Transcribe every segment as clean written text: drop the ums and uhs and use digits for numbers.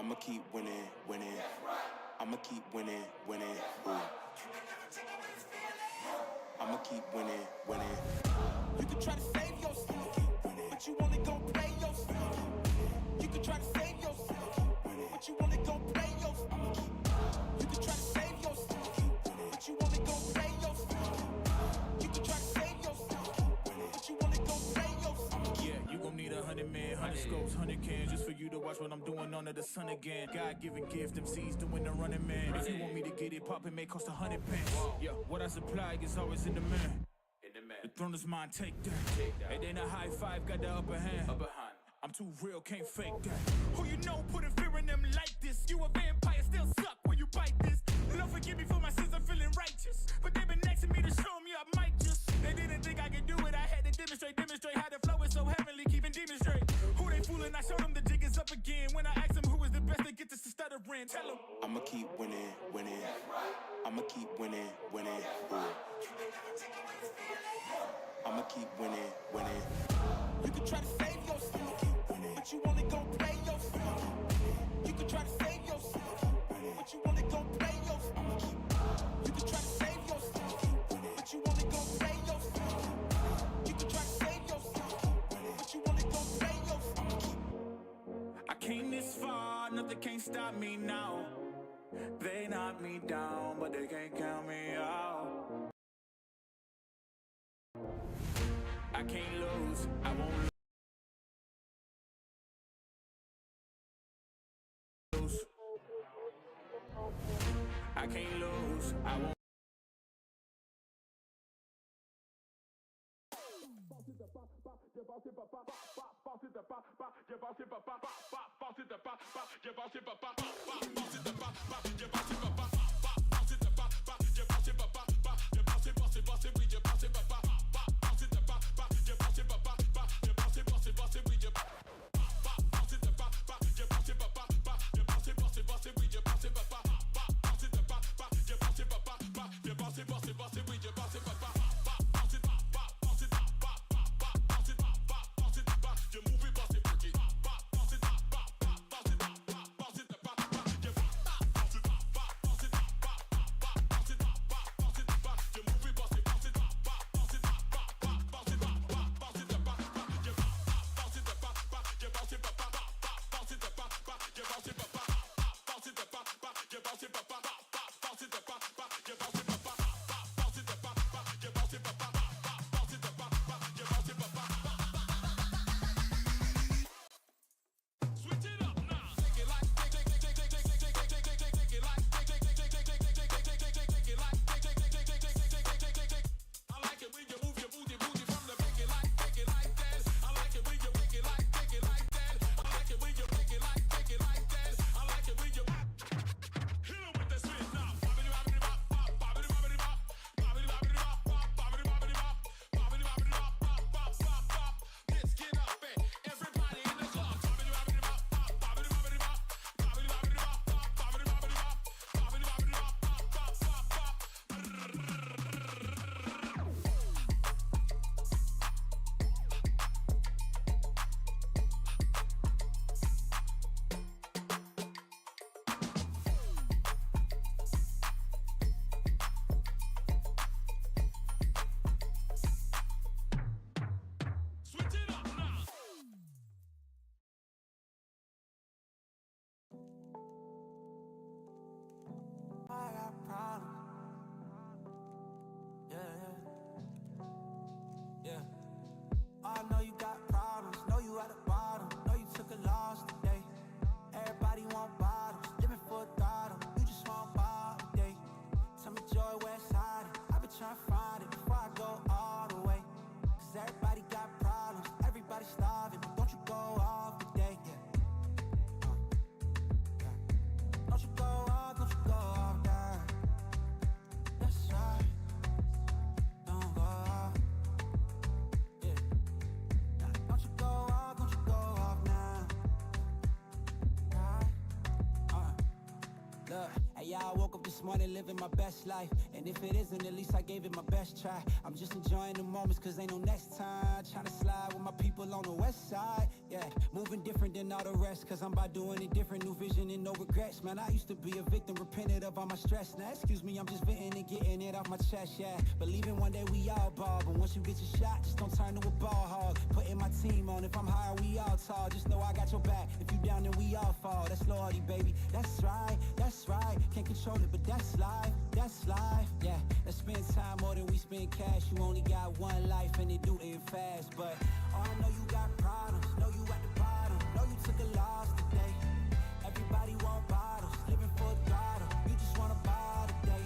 I'ma keep winning, winning. I'ma keep winning, winning. Ooh. I'ma keep winning, winning. You can try to save yourself, but you wanna go play yourself. You can try to save yourself, but you wanna go play yourself. You can try to save yourself, but you wanna go play yourself. You can try to save yourself, but you wanna go play yourself. Yeah, you gon' need 100 men, 100 scopes, 100 cans, just for you to watch what I'm doing under the sun again. God-given gift, MCs doing the running man. If you want me to get it poppin', may cost 100 pence. Yeah, what I supply is always in demand. The throne is mine, take that. It ain't a high five, got the upper hand. I'm too real, can't fake that. Who you know putting fear in them like this? You a vampire, still suck when you bite this. Lord forgive me for my sins, I'm feeling righteous. But they been next to me to show me I might just. They didn't think I could do it, I had to demonstrate how the flow is so heavenly, keeping demons straight. Who they fooling? I showed them the jig is up again. When I asked them who is the best, they get this to stuttering. Tell them I'ma keep winning, winning. I'ma keep winning, winning. Ooh. I'ma keep winning, winning. You can try to save yourself, but you wanna go play yourself. You can try to save yourself, but you wanna go play yourself. You can try to save yourself, but you wanna go play yourself. You can try to save yourself, but you wanna go play yourself. I came this far, nothing can't stop me now. They knock me down, but they can't count me out. I can't lose, I won't lose. I can't lose, I won't. I woke up this morning living my best life. And if it isn't, at least I gave it my best try. I'm just enjoying the moments cause ain't no next time. Trying to slide with my people on the west side. Yeah, moving different than all the rest, cause I'm about doing it different, new vision and no regrets. Man, I used to be a victim, repented of all my stress. Now excuse me, I'm just venting and getting it off my chest, yeah. Believing one day we all ball, but once you get your shot, just don't turn to a ball hog. Putting my team on, if I'm higher, we all tall. Just know I got your back, if you down then we all fall. That's loyalty, baby, that's right, can't control it, but that's life, yeah. Let's spend time more than we spend cash. You only got one life and it do it fast, but oh, I know you got problems, know you at the bottom, know you took a loss today. Everybody want bottles, living for a throttle, you just want a bottle today.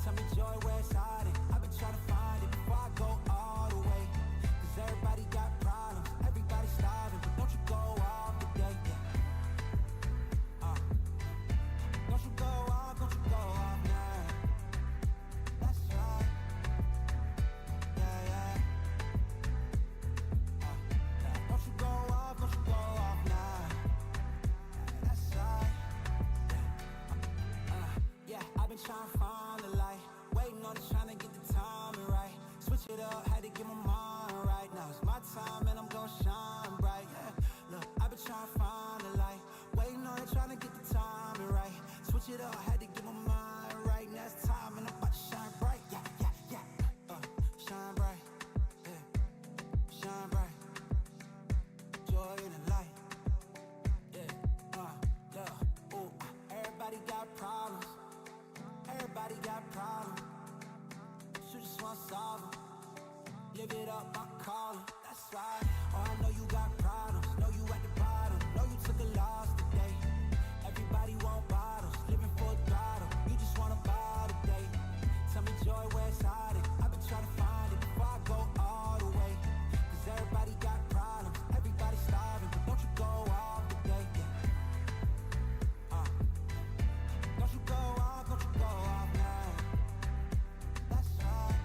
Tell me joy where it's hiding, I've been trying to find it before I go all the way. Cause everybody got problems, everybody's starving, but don't you go off today, yeah. Don't you go off now. That's right, yeah. Don't you go off now. That's right. Yeah, I've been trying to find the light, waiting on it, trying to get the timing right. Switch it up, had to get my mind right. Now it's my time and I'm gonna shine bright. Yeah, look, I've been trying to find the light, waiting on it, trying to get the timing right. Switch it up, had to get my mind right. Now it's time and I'm about to shine bright. Yeah. Shine bright, yeah. Shine bright. Joy in the light, yeah. Ooh, everybody got problems, everybody got problems. You just wanna solve them, live it up, I call it, that's right. Oh, I know you got problems, know you at the bottom, know you took a loss today. Everybody want bottles, living for a throttle, you just want a bottle today. Tell me joy where it's hiding, I've been trying to find it before I go all the way. Cause everybody got problems, everybody's starving, but don't you go off today, yeah. Don't you go off now. That's right,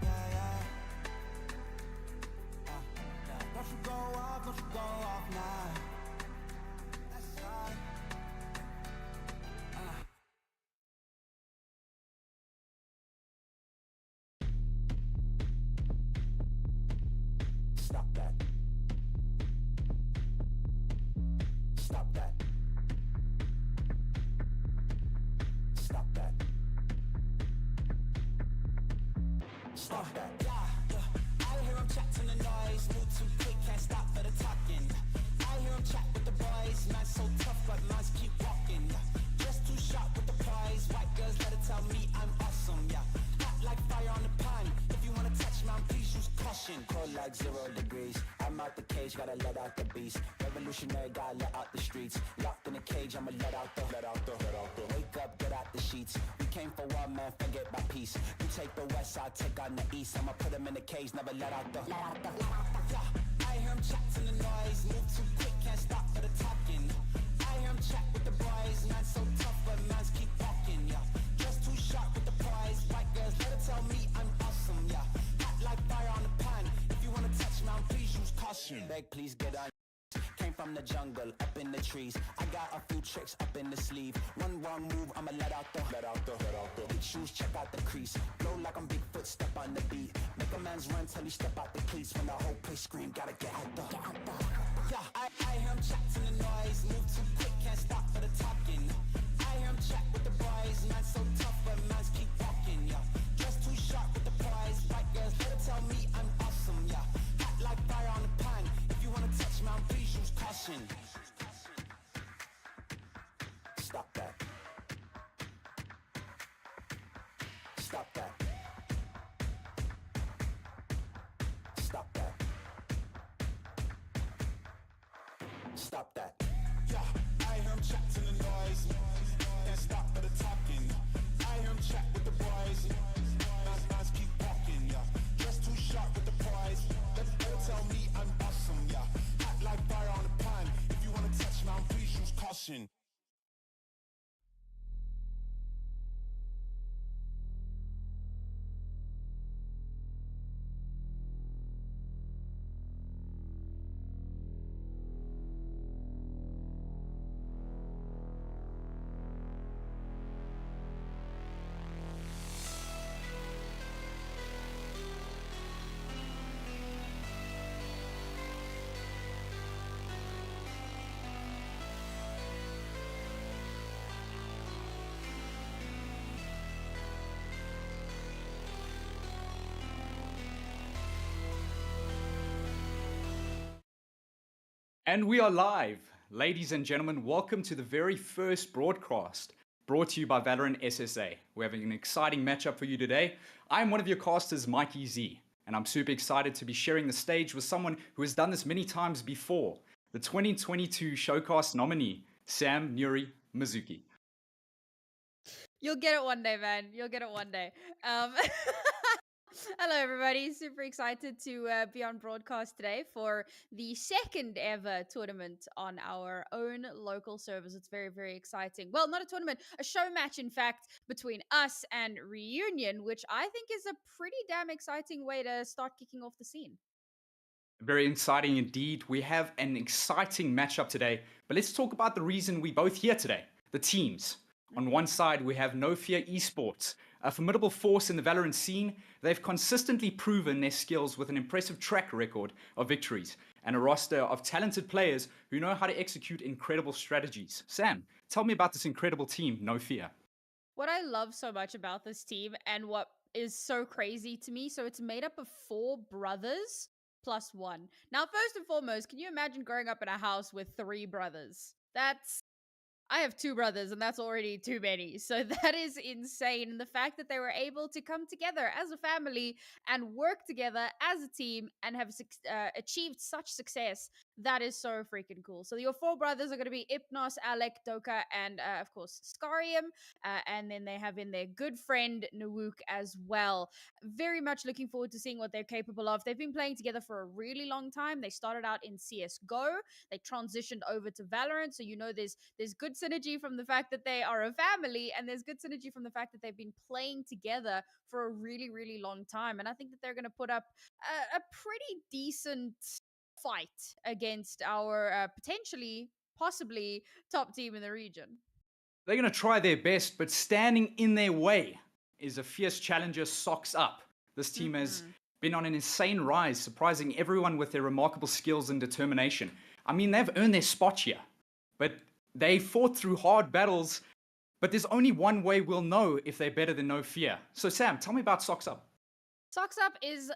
yeah. Don't you go off now. That's right. Stop that. Stop that. Stop that. Stop that. I hear him chat to the noise, move too quick, can't stop for the talking. I hear him chat with the boys, man so tough, but minds keep walking. Just too sharp with the prize, white girls let it tell me I'm awesome, yeah. Hot like fire on the pan, if you wanna touch man, please use caution. Cold like 0 degrees, I'm out the cage, gotta let out the beast. Revolutionary, gotta let out the streets. Locked in a cage, I'ma let out the. Wake up, get out the sheets. We came for one man, forget my peace. You take the west, I take on the east. I'ma put him in the cage, never let out the. Yeah, I hear him chat to the noise, move too quick, can't stop for the talking. I hear him chat with the boys, man so tough, but mans keep walking, yeah. Just too sharp with the prize, white girls let it tell me I'm awesome, yeah. Hot like fire on the pan, if you wanna touch me, please use caution. Beg, please get on. Came from the jungle, up in the trees. I got a few tricks up in the sleeve. One wrong move, I'ma let out the. Big shoes, check out the crease. Blow like I'm Bigfoot, step on the beat. Make a man's run till he step out the cleats. When the whole place scream, gotta get out the. Yeah, I hear him chat to the noise. Move too quick, can't stop for the talking. I hear him chat with the boys. Man so tough, but mans keep walking, yeah. Just too sharp with the prize. White girls, let it tell me I'm awesome, yeah. Hot like fire on the pan. If you wanna touch me, please use caution. Stop that. Stop that. Stop that. Stop that. Yeah, I hear him chat to the noise. Can't stop for the talking. I hear him chat with the boys. Nice keep walking, yeah. Just too sharp with the prize. They'll tell me I'm awesome, yeah. Hot like fire on the pan. If you wanna touch me, please use caution. And we are live. Ladies and gentlemen, welcome to the very first broadcast brought to you by Valorant SSA. We're having an exciting matchup for you today. I'm one of your casters, Mikey Z, and I'm super excited to be sharing the stage with someone who has done this many times before, the 2022 Showcast nominee, Sam Nuri Mizuki. You'll get it one day, man. You'll get it one day. Hello, everybody. Super excited to be on broadcast today for the second ever tournament on our own local servers. It's very, very exciting. Well, not a tournament, a show match, in fact, between us and Reunion, which I think is a pretty damn exciting way to start kicking off the scene. Very exciting indeed. We have an exciting matchup today, but let's talk about the reason we both here today, the teams. On one side, we have NoFear Esports, a formidable force in the Valorant scene. They've consistently proven their skills with an impressive track record of victories and a roster of talented players who know how to execute incredible strategies. Sam, tell me about this incredible team, NoFear. What I love so much about this team and what is so crazy to me, so it's made up of 4 brothers plus 1. Now, first and foremost, can you imagine growing up in a house with 3 brothers? I have 2 brothers, and that's already too many. So that is insane. And the fact that they were able to come together as a family and work together as a team and have achieved such success, that is so freaking cool. So your 4 brothers are going to be Hypnos, Alec, Doka, and of course, Scarium. And then they have in their good friend, Nawook, as well. Very much looking forward to seeing what they're capable of. They've been playing together for a really long time. They started out in CSGO. They transitioned over to Valorant. So, there's good synergy from the fact that they are a family, and there's good synergy from the fact that they've been playing together for a really, really long time. And I think that they're going to put up a pretty decent fight against our potentially, possibly top team in the region. They're going to try their best, but standing in their way is a fierce challenger, SocksUp. This team has been on an insane rise, surprising everyone with their remarkable skills and determination. I mean, they've earned their spot here, but they fought through hard battles, but there's only one way we'll know if they're better than NoFear. So Sam, tell me about SocksUp. SocksUp is...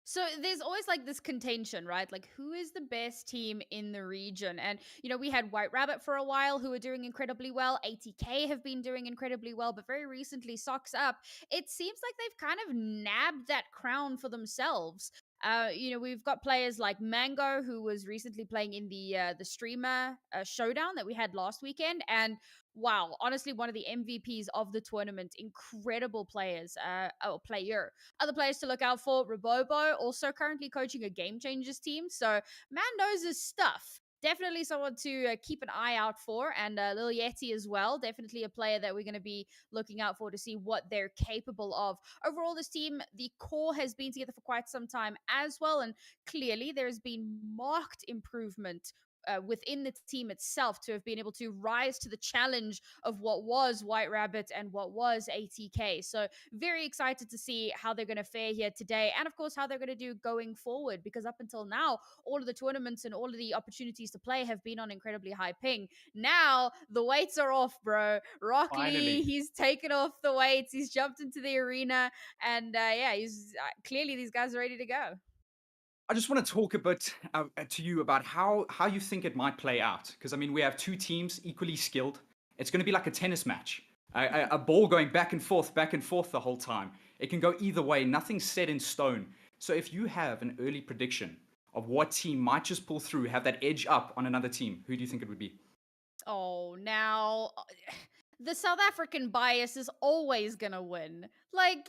So there's always like this contention, right? Like, who is the best team in the region? And, we had White Rabbit for a while who were doing incredibly well. ATK have been doing incredibly well. But very recently, SocksUp, it seems like they've kind of nabbed that crown for themselves. We've got players like Mango, who was recently playing in the streamer showdown that we had last weekend, and wow, honestly, one of the MVPs of the tournament. Incredible players, player. Other players to look out for: Robobo, also currently coaching a Game Changers team, so man knows his stuff. Definitely someone to keep an eye out for, and Lil Yeti as well. Definitely a player that we're going to be looking out for to see what they're capable of. Overall, this team, the core has been together for quite some time as well, and clearly there has been marked improvement within the team itself to have been able to rise to the challenge of what was White Rabbit and what was ATK. So very excited to see how they're going to fare here today, and of course how they're going to do going forward, because up until now, all of the tournaments and all of the opportunities to play have been on incredibly high ping. Now the weights are off, bro. Rock Lee, he's taken off the weights, he's jumped into the arena, and he's clearly these guys are ready to go. I just want to talk a bit to you about how you think it might play out. Because, I mean, we have 2 teams equally skilled. It's going to be like a tennis match. A ball going back and forth the whole time. It can go either way. Nothing's set in stone. So if you have an early prediction of what team might just pull through, have that edge up on another team, who do you think it would be? Oh, now... the South African bias is always gonna win. Like,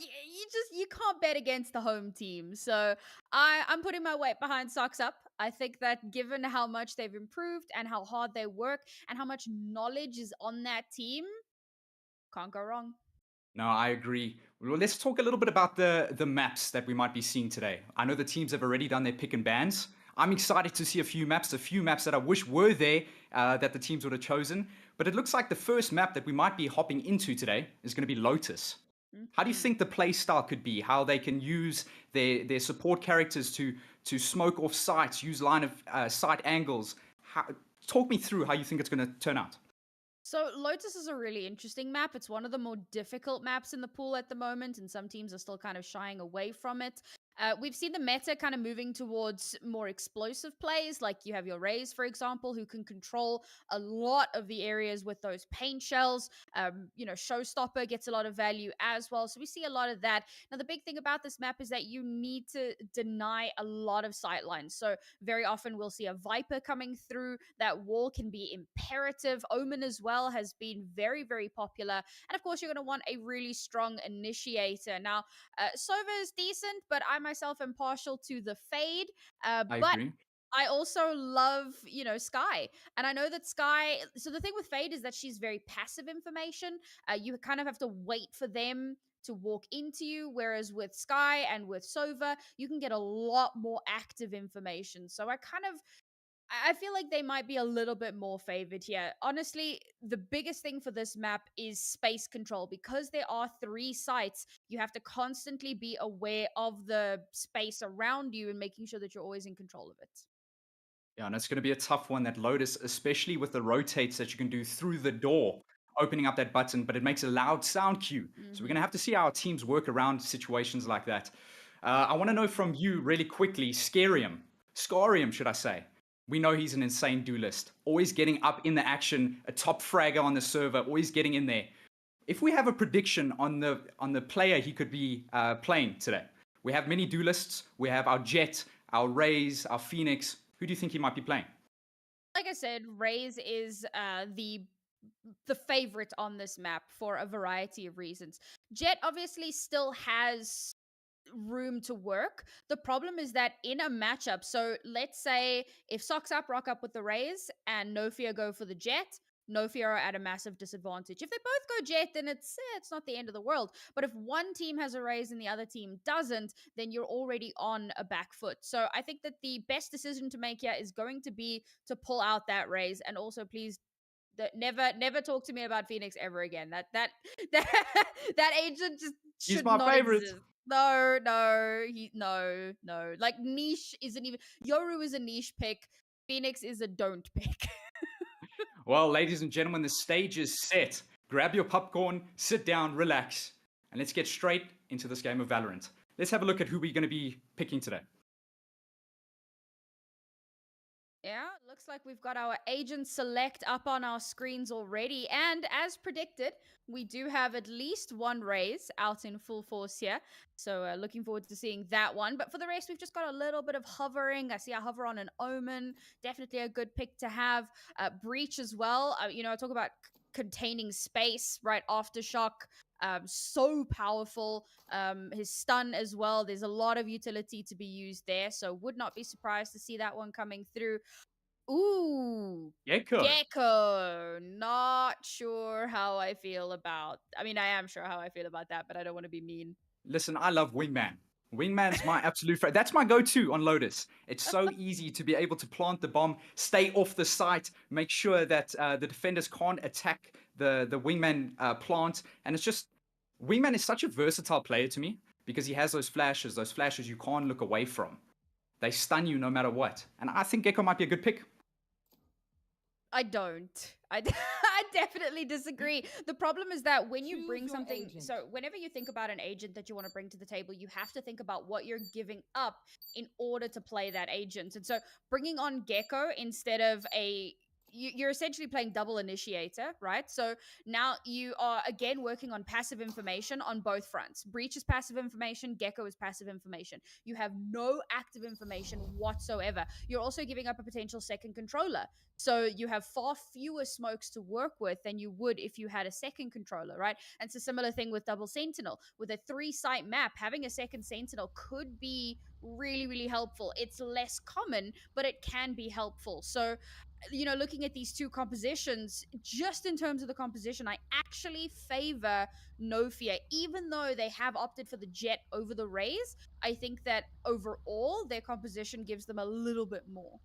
you can't bet against the home team. So I'm putting my weight behind SocksUp. I think that given how much they've improved and how hard they work and how much knowledge is on that team, can't go wrong. No, I agree. Well, let's talk a little bit about the maps that we might be seeing today. I know the teams have already done their pick and bans. I'm excited to see a few maps that I wish were there that the teams would have chosen. But it looks like the first map that we might be hopping into today is going to be Lotus. How do you think the play style could be? How they can use their support characters to smoke off sights, use line of sight angles? Talk me through how you think it's going to turn out. So Lotus is a really interesting map. It's one of the more difficult maps in the pool at the moment, and some teams are still kind of shying away from it. We've seen the meta kind of moving towards more explosive plays, like you have your Rays, for example, who can control a lot of the areas with those paint shells. Showstopper gets a lot of value as well. So we see a lot of that. Now, the big thing about this map is that you need to deny a lot of sightlines. So very often we'll see a Viper coming through. That wall can be imperative. Omen as well has been very, very popular. And of course, you're going to want a really strong initiator. Now, Sova is decent, but I myself am partial to the Fade. I But agree. I also love, Sky. And I know that Sky, so the thing with Fade is that she's very passive information. You kind of have to wait for them to walk into you. Whereas with Sky and with Sova, you can get a lot more active information. So I feel like they might be a little bit more favored here. Honestly, the biggest thing for this map is space control. Because there are 3 sites, you have to constantly be aware of the space around you and making sure that you're always in control of it. Yeah, and it's going to be a tough one, that Lotus, especially with the rotates that you can do through the door, opening up that button, but it makes a loud sound cue. So we're going to have to see how our teams work around situations like that. I want to know from you really quickly, Scarium, should I say. We know he's an insane duelist, always getting up in the action, a top fragger on the server, always getting in there. If we have a prediction on the player he could be playing today, we have many duelists. We have our Jet, our Rays, our Phoenix. Who do you think he might be playing? Like I said, Raze is the favorite on this map for a variety of reasons. Jet obviously still has room to work. The problem is that in a matchup, so let's say if SocksUp rock up with the Rays and NoFear go for the Jet, NoFear are at a massive disadvantage. If they both go Jet, then it's not the end of the world. But if one team has a Rays and the other team doesn't, then you're already on a back foot. So I think that the best decision to make here is going to be to pull out that Rays, and also please never talk to me about Phoenix ever again. That agent just He's should my not favorite. exist. No. Like niche isn't even Yoru is a niche pick. Phoenix is a don't pick. Well, ladies and gentlemen, the stage is set. Grab your popcorn, sit down, relax, and let's get straight into this game of Valorant. Let's have a look at who we're going to be picking today. Yeah, looks like we've got our agent select up on our screens already. And as predicted, we do have at least one Raze out in full force here. So looking forward to seeing that one. But for the rest, we've just got a little bit of hovering. I see a hover on an Omen. Definitely a good pick to have. Breach as well. I talk about containing space, right? Aftershock. So powerful. His stun as well. There's a lot of utility to be used there. So would not be surprised to see that one coming through. Ooh, Gecko. Not sure how I feel about. I mean, I am sure how I feel about that, but I don't want to be mean. Listen, I love Wingman. Wingman's my absolute favorite. That's my go-to on Lotus. It's so easy to be able to plant the bomb, stay off the site, make sure that the defenders can't attack the Wingman plant. And it's just, Wingman is such a versatile player to me because he has those flashes you can't look away from. They stun you no matter what. And I think Gecko might be a good pick. I don't. I definitely disagree. The problem is that when you bring something, so whenever you think about an agent that you want to bring to the table, you have to think about what you're giving up in order to play that agent. And so bringing on Gecko instead of you're essentially playing double initiator, right? So now you are again working on passive information on both fronts. Breach is passive information, Gecko is passive information. You have no active information whatsoever. You're also giving up a potential second controller. So you have far fewer smokes to work with than you would if you had a second controller, right? And it's a similar thing with double sentinel. With a 3-site map, having a second sentinel could be really, really helpful. It's less common, but it can be helpful. So looking at these two compositions, just in terms of the composition, I actually favor NoFear. Even though they have opted for the Jet over the Rays, I think that overall their composition gives them a little bit more.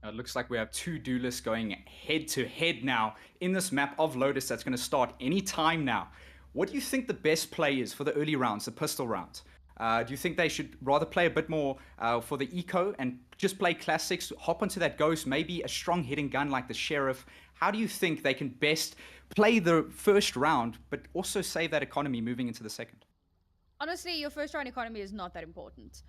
It looks like we have two duelists going head to head now in this map of Lotus that's going to start any time now. What do you think the best play is for the early rounds, the pistol rounds? Do you think they should rather play a bit more for the eco and just play classics, hop onto that ghost, maybe a strong hitting gun like the Sheriff? How do you think they can best play the first round, but also save that economy moving into the second? Honestly, your first round economy is not that important.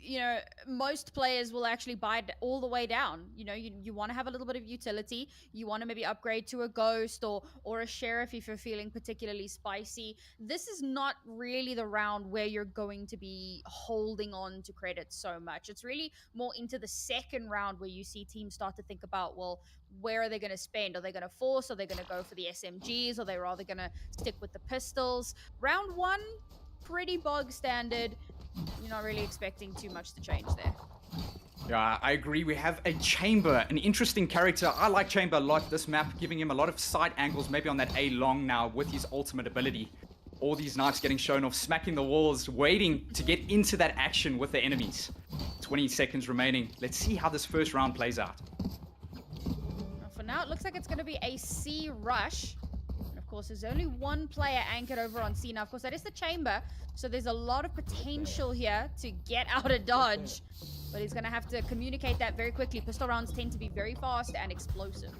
You know, most players will actually buy it all the way down. You know, you want to have a little bit of utility. You want to maybe upgrade to a ghost or a sheriff if you're feeling particularly spicy. This is not really the round where you're going to be holding on to credits so much. It's really more into the second round where you see teams start to think about, well, where are they going to spend? Are they going to force? Are they going to go for the SMGs? Are they rather going to stick with the pistols? Round one, pretty bog standard. You're not really expecting too much to change there. Yeah, I agree. We have a Chamber, an interesting character. I like Chamber a lot. This map giving him a lot of side angles, maybe on that A long now with his ultimate ability. All these knives getting shown off, smacking the walls, waiting to get into that action with the enemies. 20 seconds remaining. Let's see how this first round plays out. For now, it looks like it's going to be a C rush. And of course, there's only one player anchored over on C now. Of course, that is the Chamber. So there's a lot of potential here to get out of dodge. But he's going to have to communicate that very quickly. Pistol rounds tend to be very fast and explosive.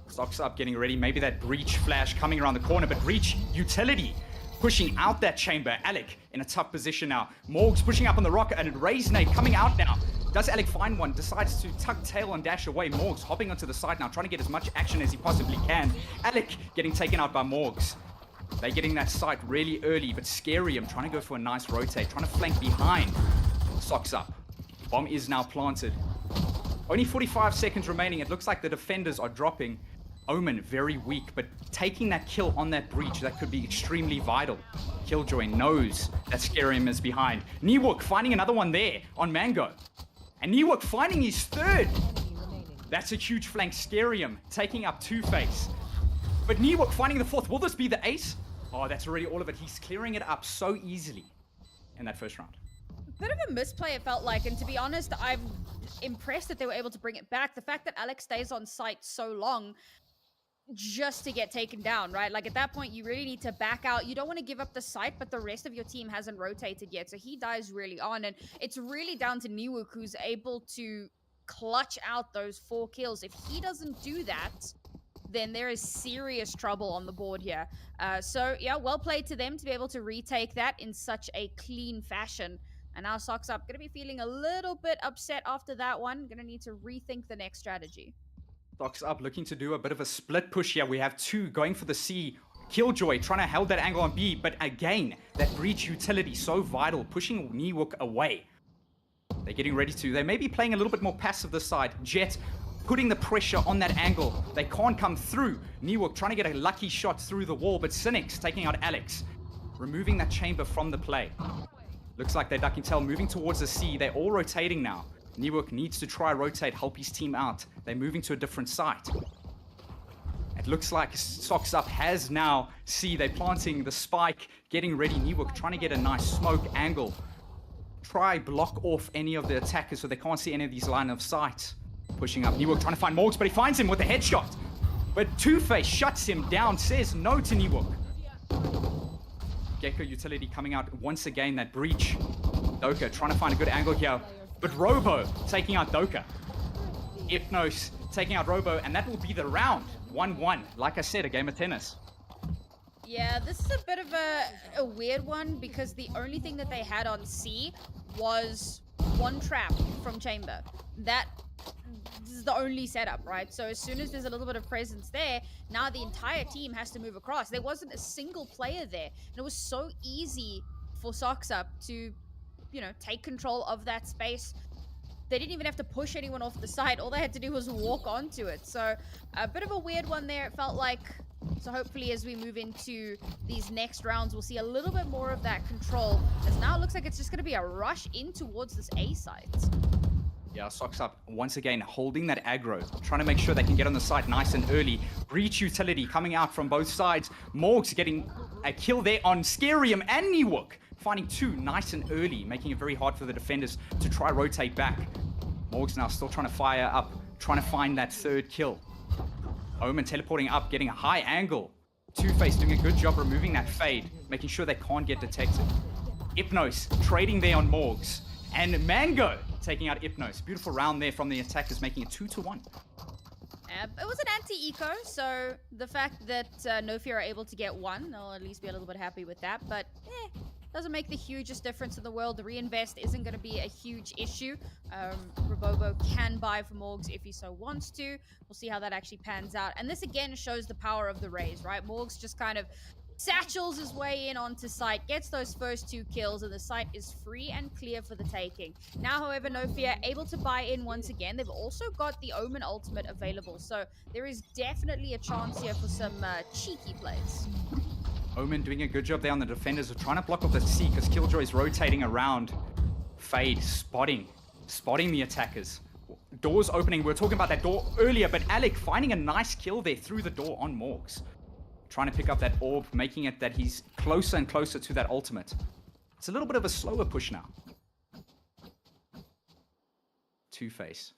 SocksUp getting ready. Maybe that breach flash coming around the corner, but breach utility pushing out that Chamber. Alec in a tough position now. Morgs pushing up on the rock and Raise Nade coming out now. Does Alec find one? Decides to tuck tail and dash away. Morgs hopping onto the side now, trying to get as much action as he possibly can. Alec getting taken out by Morgs. They're getting that sight really early, but Scarium trying to go for a nice rotate, trying to flank behind. SocksUp. Bomb is now planted. Only 45 seconds remaining. It looks like the defenders are dropping. Omen very weak, but taking that kill on that breach, that could be extremely vital. Killjoy knows that Scarium is behind. Niwook finding another one there on Mango. And Niwook finding his third. That's a huge flank. Scarium taking up Two-Face. But Niwook finding the fourth. Will this be the ace? Oh, that's already all of it. He's clearing it up so easily in that first round. Bit of a misplay, it felt like. And to be honest, I'm impressed that they were able to bring it back. The fact that Alex stays on site so long just to get taken down, right? Like, at that point, you really need to back out. You don't want to give up the site, but the rest of your team hasn't rotated yet. So he dies really on. And it's really down to Niwook, who's able to clutch out those 4 kills. If he doesn't do that, then there is serious trouble on the board here. So, yeah, well played to them to be able to retake that in such a clean fashion. And now SocksUp going to be feeling a little bit upset after that one. Going to need to rethink the next strategy. SocksUp looking to do a bit of a split push here. We have 2 going for the C. Killjoy trying to hold that angle on B. But again, that breach utility so vital, pushing Niwook away. They're getting ready to. They may be playing a little bit more passive this side. Jet putting the pressure on that angle. They can't come through. Niwook trying to get a lucky shot through the wall, but Cynics taking out Alex. Removing that Chamber from the play. Looks like they're ducking tail, moving towards the C. They're all rotating now. Niwook needs to try rotate, help his team out. They're moving to a different site. It looks like SocksUp has now C. They're planting the spike, getting ready. Niwook trying to get a nice smoke angle. Try block off any of the attackers so they can't see any of these line of sight. Pushing up. Niwook trying to find Morgs, but he finds him with a headshot. But Two-Face shuts him down, says no to Niwook. Gecko utility coming out once again, that breach. Doka trying to find a good angle here. But Robo taking out Doka. Hypnos taking out Robo, and that will be the round. 1-1. Like I said, a game of tennis. Yeah, this is a bit of a weird one because the only thing that they had on C was one trap from Chamber. This is the only setup, right? So as soon as there's a little bit of presence there, now the entire team has to move across. There wasn't a single player there. And it was so easy for SocksUp to, you know, take control of that space. They didn't even have to push anyone off the side. All they had to do was walk onto it. So a bit of a weird one there, it felt like. So hopefully as we move into these next rounds, we'll see a little bit more of that control. As now it looks like it's just going to be a rush in towards this A site. Yeah, SocksUp once again holding that aggro, trying to make sure they can get on the site nice and early. Breach utility coming out from both sides. Morgs getting a kill there on Scarium and Niwook. Finding 2 nice and early, making it very hard for the defenders to try rotate back. Morgs now still trying to fire up, trying to find that 3rd kill. Omen teleporting up, getting a high angle. Two-Face doing a good job removing that fade, making sure they can't get detected. Hypnos trading there on Morgs. And Mango taking out Hypnos. Beautiful round there from the attackers, making it 2-1. It was an anti-eco, so the fact that NoFear are able to get 1, they'll at least be a little bit happy with that. But, doesn't make the hugest difference in the world. The reinvest isn't going to be a huge issue. Robobo can buy for Morgs if he so wants to. We'll see how that actually pans out. And this again shows the power of the Raze, right? Morgs just kind of satchels his way in onto site, gets those first 2 kills, and the site is free and clear for the taking. Now, however, NoFear able to buy in once again. They've also got the Omen ultimate available, so there is definitely a chance here for some cheeky plays. Omen doing a good job there on the defenders. We're trying to block off the C because Killjoy is rotating around. Fade spotting the attackers. Doors opening. We were talking about that door earlier, but Alec finding a nice kill there through the door on Morgs. Trying to pick up that orb, making it that he's closer and closer to that ultimate. It's a little bit of a slower push now. Two-Face.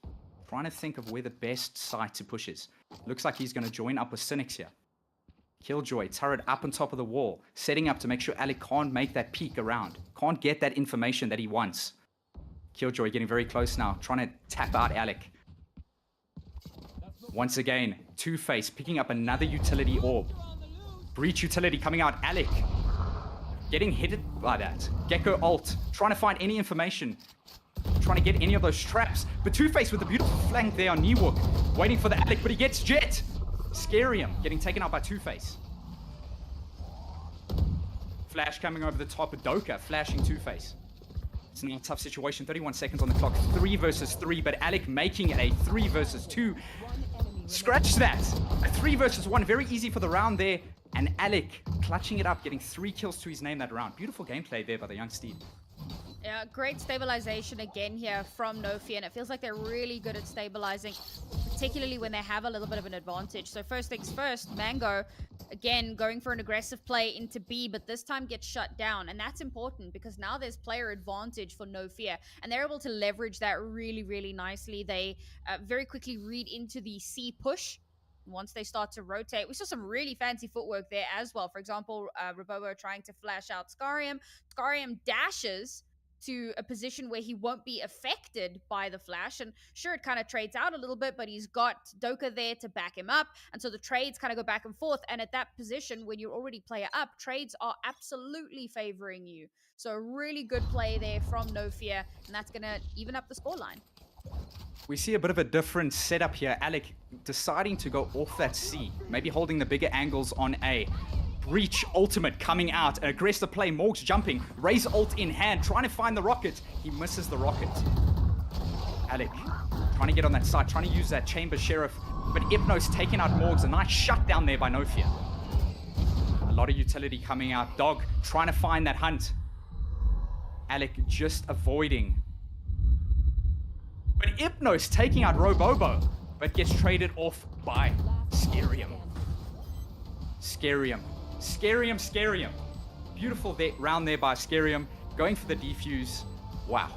Trying to think of where the best site to push is. Looks like he's going to join up with Cynics here. Killjoy, turret up on top of the wall. Setting up to make sure Alec can't make that peek around. Can't get that information that he wants. Killjoy getting very close now. Trying to tap out Alec. Once again, Two-Face picking up another utility orb. Breach utility coming out. Alec getting hit by that. Gecko ult. Trying to find any information. Trying to get any of those traps. But Two-Face with a beautiful flank there on Niwook. Waiting for the Alec, but he gets Jet. Scarium getting taken out by Two-Face. Flash coming over the top of Doka. Flashing Two-Face. It's now a tough situation. 31 seconds on the clock. 3 versus 3. But Alec making it a 3 versus 2. Scratch that. A 3 versus 1. Very easy for the round there. And Alec clutching it up, getting 3 kills to his name that round. Beautiful gameplay there by the young Steed. Yeah, great stabilization again here from NoFear, and it feels like they're really good at stabilizing, particularly when they have a little bit of an advantage. So first things first, Mango, again, going for an aggressive play into B, but this time gets shut down. And that's important because now there's player advantage for NoFear, and they're able to leverage that really, really nicely. They very quickly read into the C push. Once they start to rotate, we saw some really fancy footwork there as well. For example, Robobo trying to flash out Scarium. Scarium dashes to a position where he won't be affected by the flash. And sure, it kind of trades out a little bit, but he's got Doka there to back him up. And so the trades kind of go back and forth. And at that position, when you're already player up, trades are absolutely favoring you. So a really good play there from NoFear, and that's going to even up the scoreline. We see a bit of a different setup here. Alec deciding to go off that C. Maybe holding the bigger angles on A. Breach ultimate coming out. An aggressive play. Morgs jumping. Raze ult in hand. Trying to find the rocket. He misses the rocket. Alec trying to get on that side. Trying to use that chamber sheriff. But Hypnos taking out Morgs. A nice shutdown there by NoFear. A lot of utility coming out. Dog trying to find that hunt. Alec just avoiding. But Hypnos taking out Robobo, but gets traded off by Scarium. Scarium. Beautiful round there by Scarium. Going for the defuse. Wow.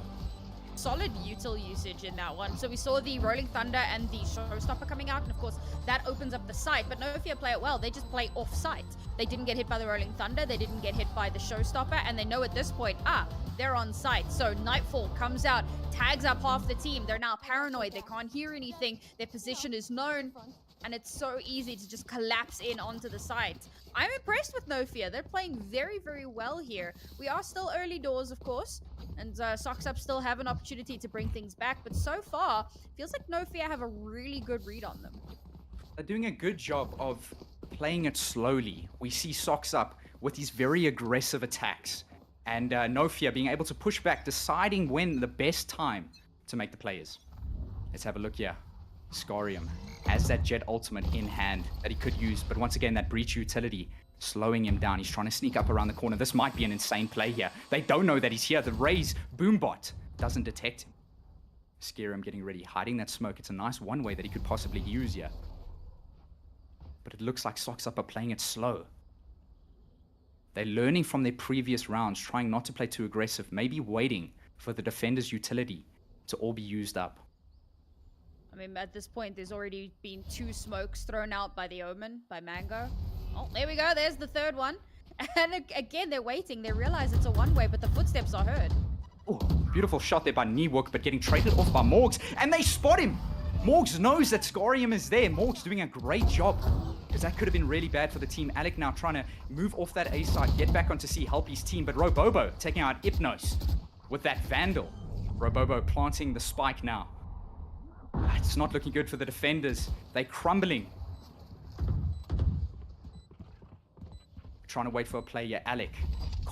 Solid util usage in that one. So we saw the Rolling Thunder and the Showstopper coming out, and of course that opens up the site, but NoFear play it well. They just play off site. They didn't get hit by the Rolling Thunder, they didn't get hit by the Showstopper, and they know at this point, they're on site. So Nightfall comes out, tags up half the team. They're now paranoid, they can't hear anything, their position is known, and it's so easy to just collapse in onto the site. I'm impressed with NoFear. They're playing very, very well here. We are still early doors, of course, and SocksUp still have an opportunity to bring things back, but so far, feels like NoFear have a really good read on them. They're doing a good job of playing it slowly. We see SocksUp with these very aggressive attacks, and NoFear being able to push back, deciding when the best time to make the plays. Let's have a look here. Scarium has that Jet ultimate in hand that he could use, but once again, that breach utility slowing him down. He's trying to sneak up around the corner. This might be an insane play here. They don't know that he's here. The Raze boombot doesn't detect him. Scarium getting ready, hiding that smoke. It's a nice one way that he could possibly use here. But it looks like SocksUp are playing it slow. They're learning from their previous rounds, trying not to play too aggressive, maybe waiting for the defender's utility to all be used up. I mean, at this point, there's already been 2 smokes thrown out by the Omen, by Mango. Oh, there we go. There's the third one. And again, they're waiting. They realize it's a one-way, but the footsteps are heard. Oh, beautiful shot there by Niwook, but getting traded off by Morgs. And they spot him. Morgs knows that Scarium is there. Morgs doing a great job because that could have been really bad for the team. Alec now trying to move off that A side, get back onto C, help his team, but Robobo taking out Hypnos with that Vandal. Robobo planting the spike now. It's not looking good for the defenders. They're crumbling. Trying to wait for a play here. Alec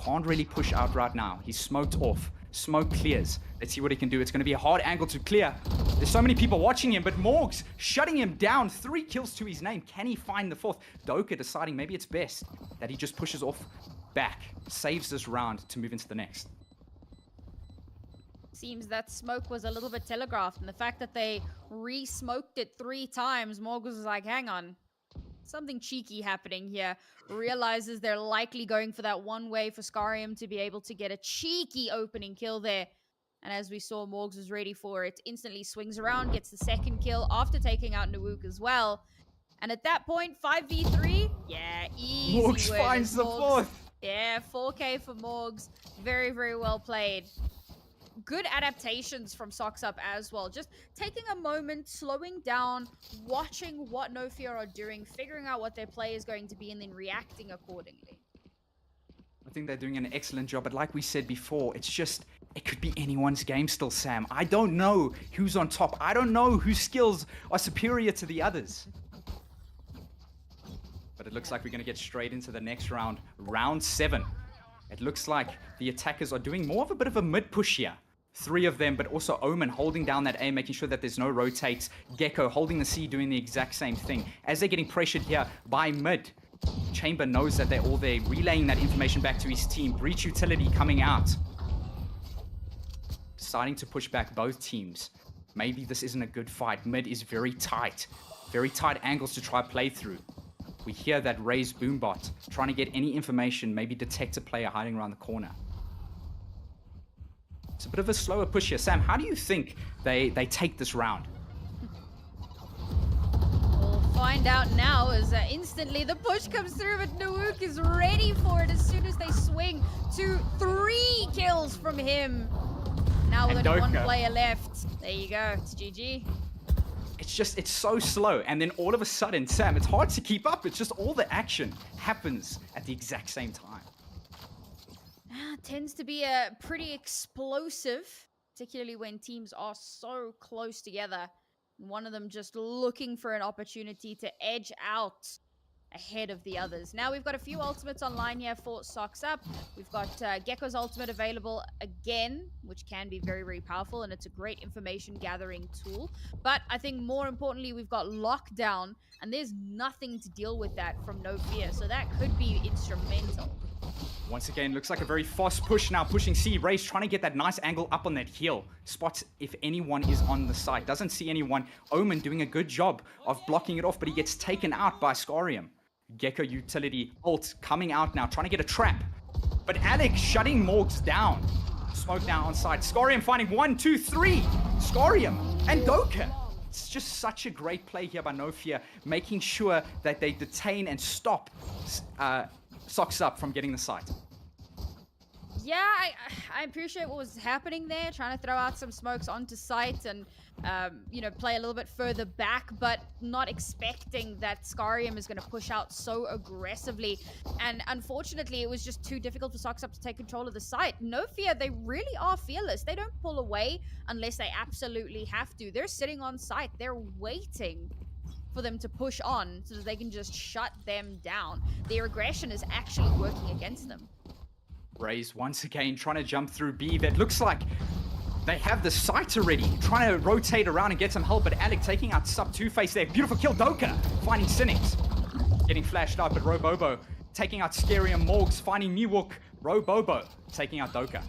can't really push out right now. He's smoked off. Smoke clears. Let's see what he can do. It's going to be a hard angle to clear. There's so many people watching him, but Morgs shutting him down. 3 kills to his name. Can he find the 4th? Doka deciding maybe it's best that he just pushes off back. Saves this round to move into the next. Seems that smoke was a little bit telegraphed, and the fact that they re-smoked it 3 times, Morgs was like, hang on. Something cheeky happening here. Realizes they're likely going for that one way for Scarium to be able to get a cheeky opening kill there. And as we saw, Morgs was ready for it. Instantly swings around, gets the 2nd kill after taking out Nuuk as well. And at that point, 5v3, yeah, easy Morgs win. finds the 4th. Yeah, 4K for Morgs. Very, very well played. Good adaptations from SocksUp as well. Just taking a moment, slowing down, watching what NoFear are doing, figuring out what their play is going to be, and then reacting accordingly. I think they're doing an excellent job, but like we said before, it's just, it could be anyone's game still, Sam. I don't know who's on top. I don't know whose skills are superior to the others. But it looks like we're going to get straight into the next round, round 7. It looks like the attackers are doing more of a bit of a mid push here. 3 of them, but also Omen holding down that A, making sure that there's no rotates. Gecko holding the C, doing the exact same thing. As they're getting pressured here by mid, Chamber knows that they're all there, relaying that information back to his team. Breach utility coming out. Deciding to push back both teams. Maybe this isn't a good fight. Mid is very tight. Very tight angles to try play through. We hear that Ray's boombot trying to get any information, maybe detect a player hiding around the corner. It's a bit of a slower push here. Sam, how do you think they take this round? We'll find out now as instantly the push comes through, but Nuuk is ready for it as soon as they swing to 3 kills from him. Now with only 1 player left. There you go. It's GG. It's so slow, and then all of a sudden, Sam, it's hard to keep up. It's just all the action happens at the exact same time. Tends to be a pretty explosive, particularly when teams are so close together. One of them just looking for an opportunity to edge out ahead of the others. Now we've got a few ultimates online here for SocksUp. We've got Gecko's ultimate available again, which can be very, very powerful, and it's a great information gathering tool. But I think more importantly, we've got Lockdown, and there's nothing to deal with that from NoFear, so that could be instrumental. Once again, looks like a very fast push now, pushing C. Ray's trying to get that nice angle up on that heel. Spots if anyone is on the side. Doesn't see anyone. Omen doing a good job of blocking it off, but he gets taken out by Scarium. Gecko utility ult coming out now, trying to get a trap. But Alec shutting Morgs down. Smoke now on side. Scarium finding 1, 2, 3. Scarium and Doka. It's just such a great play here by NoFear, making sure that they detain and stop SocksUp from getting the site. Yeah, I appreciate what was happening there, trying to throw out some smokes onto site and, you know, play a little bit further back, but not expecting that Scarium is going to push out so aggressively. And unfortunately, it was just too difficult for SocksUp to take control of the site. NoFear, they really are fearless. They don't pull away unless they absolutely have to. They're sitting on site. They're waiting for them to push on so that they can just shut them down. Their aggression is actually working against them. Rays once again trying to jump through B. That looks like they have the site already. Trying to rotate around and get some help, but Alec taking out Sub Two-Face there. Beautiful kill, Doka finding Cynics. Getting flashed out, but Robobo taking out Scary and Morgs, finding Miwook. Robobo taking out Doka.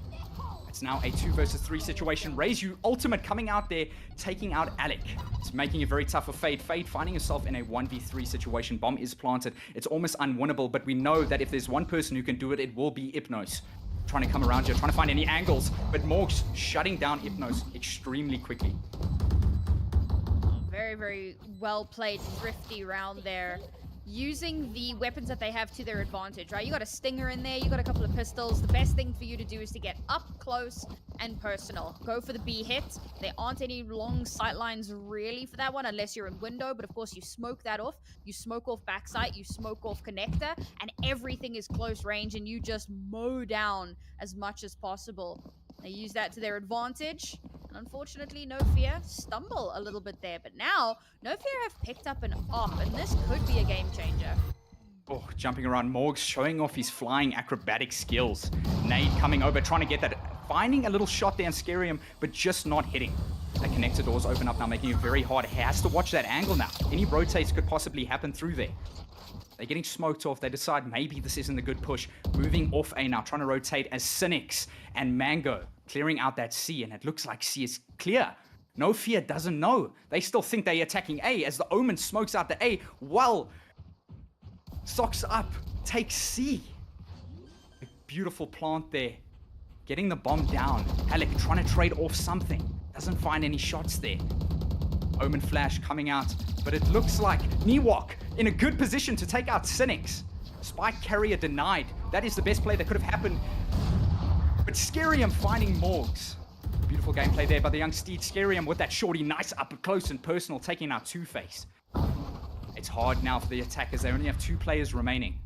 It's now a 2 versus 3 situation. Raise you ultimate coming out there, taking out Alec. It's making it very tough for Fade. Fade finding himself in a 1v3 situation. Bomb is planted. It's almost unwinnable, but we know that if there's one person who can do it, it will be Hypnos. Trying to come around here, trying to find any angles, but Morgs shutting down Hypnos extremely quickly. Very, very well played, thrifty round there. using the weapons that they have to their advantage, right? You got a stinger in there, you got a couple of pistols. The best thing for you to do is to get up close and personal. Go for the B hit. There aren't any long sight lines really for that one unless you're in window, but of course you smoke that off. You smoke off backside, you smoke off connector, and everything is close range and you just mow down as much as possible. They use that to their advantage. And unfortunately, NoFear stumble a little bit there. But now, NoFear have picked up an op, and this could be a game changer. Oh, jumping around Morgs, showing off his flying acrobatic skills. Nade coming over, trying to get that, finding a little shot there and scary him, but just not hitting. The connector doors open up now, making it very hard. He has to watch that angle now. Any rotates could possibly happen through there. They're getting smoked off. They decide maybe this isn't a good push. Moving off A now, trying to rotate as Cynics and Mango clearing out that C, and it looks like C is clear. NoFear doesn't know. They still think they're attacking A as the Omen smokes out the A while SocksUp takes C. A beautiful plant there. Getting the bomb down. Alec trying to trade off something. Doesn't find any shots there. Omen flash coming out, but it looks like Niwok in a good position to take out Cynics. Spike carrier denied. That is the best play that could have happened. But Scarium finding Morgs. Beautiful gameplay there by the young Steed. Scarium with that shorty, nice up close and personal, taking out Two-Face. It's hard now for the attackers. They only have 2 players remaining.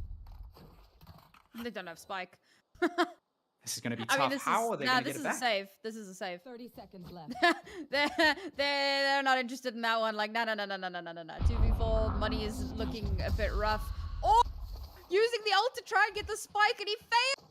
They don't have Spike. This is going to be tough. How are they going to get it back? This is a save. This is a save. 30 seconds left. they're not interested in that one. Like, no. 2v4, money is looking a bit rough. Oh, using the ult to try and get the Spike, and he failed.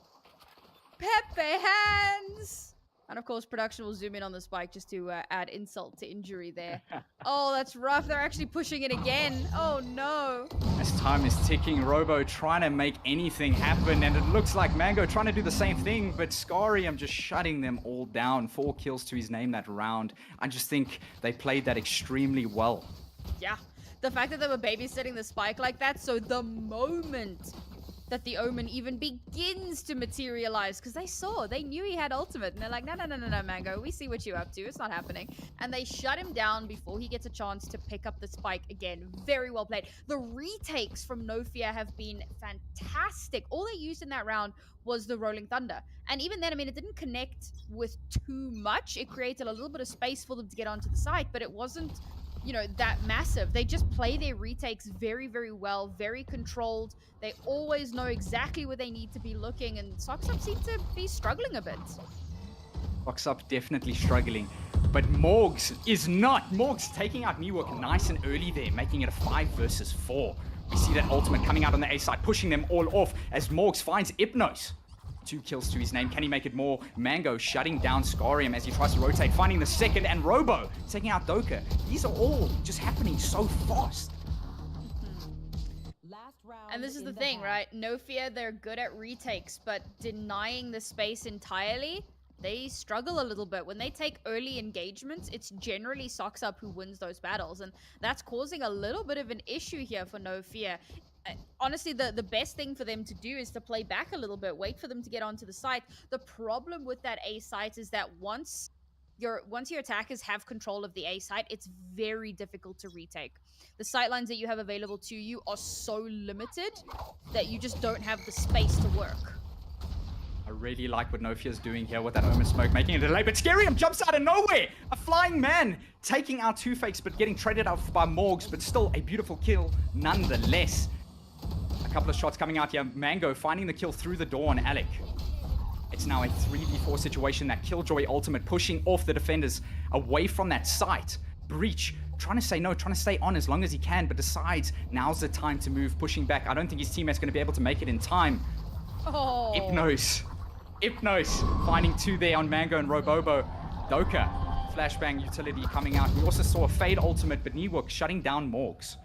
Pepe hands. And of course, production will zoom in on the Spike just to add insult to injury there. Oh, that's rough. They're actually pushing it again. Oh, no. As time is ticking, Robo trying to make anything happen, and it looks like Mango trying to do the same thing, but Scarium just shutting them all down. 4 kills to his name that round. I just think they played that extremely well. Yeah. The fact that they were babysitting the Spike like that, so the moment that the Omen even begins to materialize, because they knew he had ultimate, and they're like, no, Mango, we see what you're up to, it's not happening. And they shut him down before he gets a chance to pick up the Spike again. Very well played. The retakes from NoFear have been fantastic. All they used in that round was the Rolling Thunder. And even then, I mean, it didn't connect with too much. It created a little bit of space for them to get onto the site, but it wasn't, you know, that massive. They just play their retakes very, very well, very controlled. They always know exactly where they need to be looking, and SocksUp seem to be struggling a bit. SocksUp definitely struggling, but Morgs is not. Morgs taking out Niwok nice and early there, making it a 5 versus 4. We see that ultimate coming out on the A side, pushing them all off as Morgs finds Hypnos. 2 kills to his name. Can he make it more? Mango shutting down Scarium as he tries to rotate, finding the second, and Robo taking out Doka. These are all just happening so fast. Last round. And this is the thing, right? NoFear, they're good at retakes, but denying the space entirely, they struggle a little bit. When they take early engagements, it's generally SocksUp who wins those battles, and that's causing a little bit of an issue here for NoFear. Honestly, the best thing for them to do is to play back a little bit, wait for them to get onto the site. The problem with that A site is that once your attackers have control of the A site, it's very difficult to retake. The sight lines that you have available to you are so limited that you just don't have the space to work. I really like what NoFear's doing here with that Omen smoke, making it a delay, but Scarium jumps out of nowhere! A flying man, taking out Two-Face, but getting traded out by Morgs, but still a beautiful kill nonetheless. A couple of shots coming out here. Mango finding the kill through the door on Alec. It's now a 3v4 situation. That Killjoy ultimate pushing off the defenders away from that site. Breach trying to say no, trying to stay on as long as he can, but decides now's the time to move, pushing back. I don't think his teammate's going to be able to make it in time. Oh. Hypnos finding 2 there on Mango and Robobo. Doka, flashbang utility coming out. We also saw a fade ultimate, but Niwok shutting down Morgs.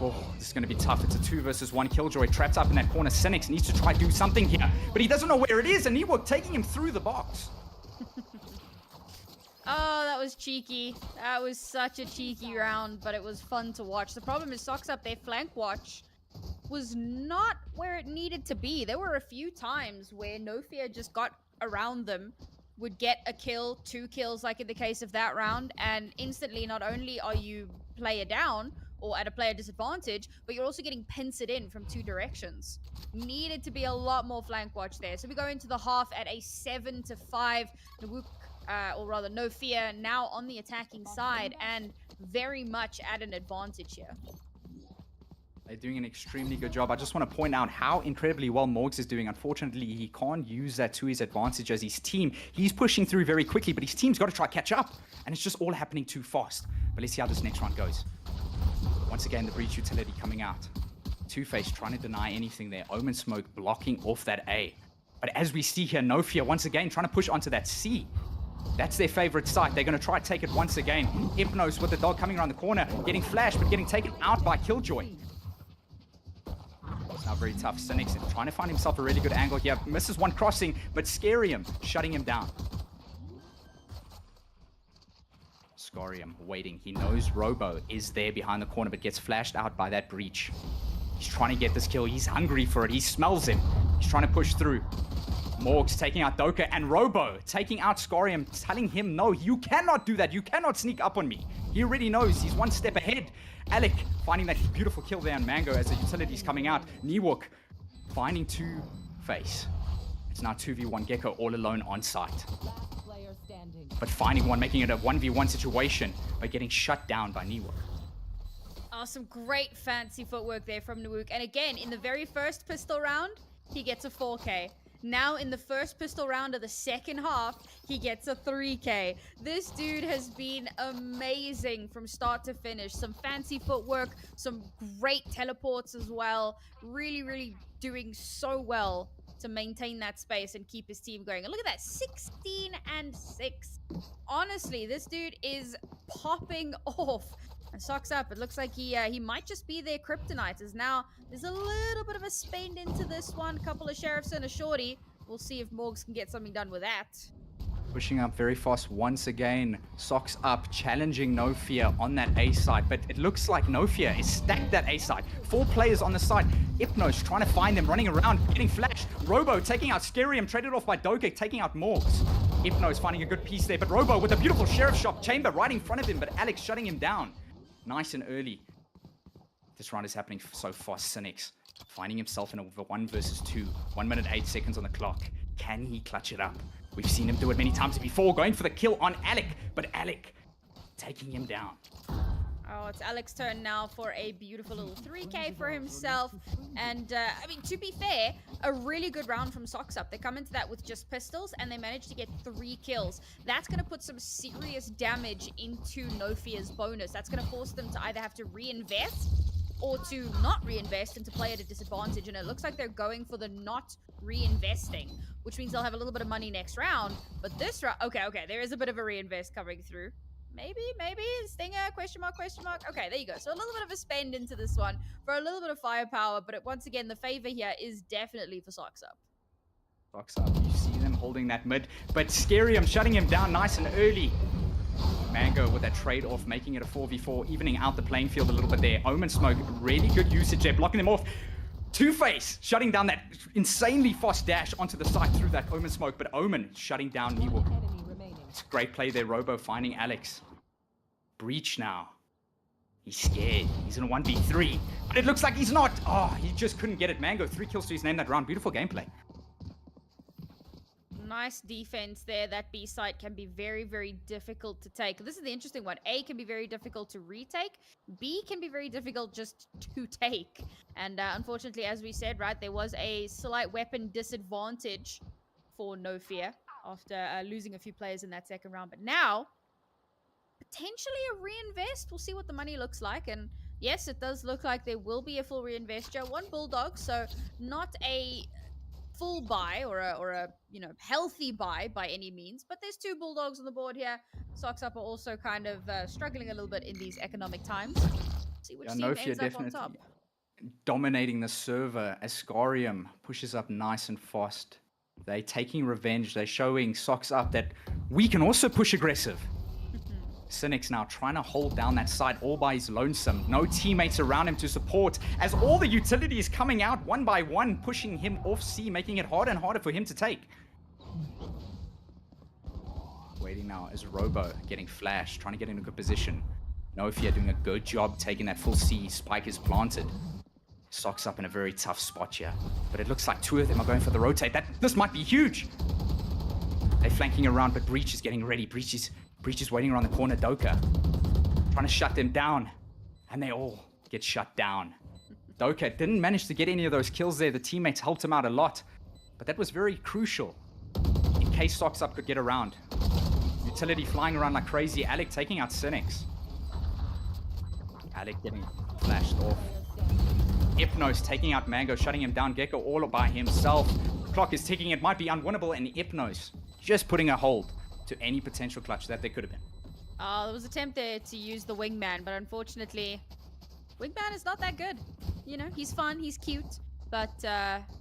Oh, this is going to be tough. It's a 2 versus 1. Killjoy trapped up in that corner. Cynics needs to try to do something here, but he doesn't know where it is, and Niwok taking him through the box. Oh, that was cheeky. That was such a cheeky round, but it was fun to watch. The problem is SocksUp, their flank watch was not where it needed to be. There were a few times where NoFear just got around them, would get a kill, 2 kills like in the case of that round, and instantly not only are you player down, or at a player disadvantage, but you're also getting pincered in from 2 directions. Needed to be a lot more flank watch there. So we go into the half at a 7-5. Nwook, or rather NoFear, now on the attacking side and very much at an advantage here. They're doing an extremely good job. I just want to point out how incredibly well Morgs is doing. Unfortunately, he can't use that to his advantage as his team. He's pushing through very quickly, but his team's got to try to catch up. And it's just all happening too fast. But let's see how this next round goes. Once again, the breach utility coming out. Two-Face trying to deny anything there. Omen Smoke blocking off that A. But as we see here, NoFear once again trying to push onto that C. That's their favorite site. They're going to try to take it once again. Hypnos with the dog coming around the corner, getting flashed, but getting taken out by Killjoy. It's now very tough. Cynics trying to find himself a really good angle here. Misses one crossing, but Scarium shutting him down. Scarium waiting. He knows Robo is there behind the corner, but gets flashed out by that breach. He's trying to get this kill. He's hungry for it. He smells him. He's trying to push through. Morgs taking out Doka, and Robo taking out Scarium, telling him, no, you cannot do that. You cannot sneak up on me. He already knows. He's one step ahead. Alec finding that beautiful kill there on Mango as the utility's coming out. Nwook finding Two-Face. It's now 2v1 Gecko all alone on site. But finding one, making it a 1v1 situation by getting shut down by Nwook. Oh, some great fancy footwork there from Nwook. And again, in the very first pistol round, he gets a 4K. Now in the first pistol round of the second half, he gets a 3K. This dude has been amazing from start to finish. Some fancy footwork, some great teleports as well. Really, really doing so well to maintain that space and keep his team going. And look at that, 16 and 6. Honestly, this dude is popping off. And SocksUp, it looks like he might just be their kryptonite. As now there's a little bit of a spend into this one. Couple of sheriffs and a shorty. We'll see if Morgs can get something done with that. Pushing up very fast once again. SocksUp challenging NoFear on that A side, but it looks like NoFear is stacked that A side. 4 players on the side. Hypnos trying to find them, running around, getting flashed. Robo taking out Scarium, traded off by Doge, taking out Morgs. Hypnos finding a good piece there, but Robo with a beautiful sheriff shop chamber right in front of him, but Alex shutting him down. Nice and early. This round is happening so fast. Cynics finding himself in a 1 versus 2. 1 minute 8 seconds on the clock. Can he clutch it up? We've seen him do it many times before, going for the kill on Alec, but Alec taking him down. Oh, it's Alec's turn now for a beautiful little 3K for himself. And, I mean, to be fair, a really good round from SocksUp. They come into that with just pistols, and they managed to get 3 kills. That's going to put some serious damage into NoFear's bonus. That's going to force them to either have to reinvest or to not reinvest and to play at a disadvantage. And it looks like they're going for the not reinvesting, which means they'll have a little bit of money next round. But this round, okay, there is a bit of a reinvest coming through. Maybe, Stinger, question mark. Okay, there you go. So a little bit of a spend into this one for a little bit of firepower, but once again, the favor here is definitely for SocksUp. SocksUp, you see them holding that mid, but Scarium shutting him down nice and early. Mango with that trade-off, making it a 4v4, evening out the playing field a little bit there. Omen Smoke, really good usage there, blocking them off. Two-Face shutting down that insanely fast dash onto the side through that Omen Smoke, but Omen shutting down Nwook. It's a great play there, Robo finding Alex. Breach now. He's scared. He's in a 1v3, but it looks like he's not. Oh, he just couldn't get it. Mango, 3 kills to his name that round. Beautiful gameplay. Nice defense there. That B site can be very, very difficult to take. This is the interesting one. A can be very difficult to retake. B can be very difficult just to take. And unfortunately, as we said, right, there was a slight weapon disadvantage for NoFear after losing a few players in that second round. But now, potentially a reinvest. We'll see what the money looks like. And yes, it does look like there will be a full reinvest. 1 Bulldog, so not a full buy or a healthy buy by any means, but there's 2 Bulldogs on the board here. SocksUp are also kind of struggling a little bit in these economic times. See which team ends up on top. Dominating the server as Scarium pushes up nice and fast. They're taking revenge. They're showing SocksUp that we can also push aggressive. Cynics now trying to hold down that side all by his lonesome. No teammates around him to support as all the utilities coming out 1 by 1, pushing him off C, making it harder and harder for him to take. Waiting now as Robo getting flashed, trying to get in a good position. NoFear doing a good job taking that full C. Spike is planted. SocksUp in a very tough spot here. But it looks like two of them are going for the rotate. This might be huge. They're flanking around, but Breach is getting ready. Breach is waiting around the corner. Doka trying to shut them down. And they all get shut down. Doka didn't manage to get any of those kills there. The teammates helped him out a lot. But that was very crucial in case SocksUp could get around. Utility flying around like crazy. Alec taking out Cynics. Alec getting flashed off. Hypnos taking out Mango, shutting him down. Gecko all by himself. Clock is ticking. It might be unwinnable, and Hypnos just putting a hold to any potential clutch that there could have been. There was an attempt there to use the wingman, but unfortunately, wingman is not that good. You know, he's fun, he's cute, but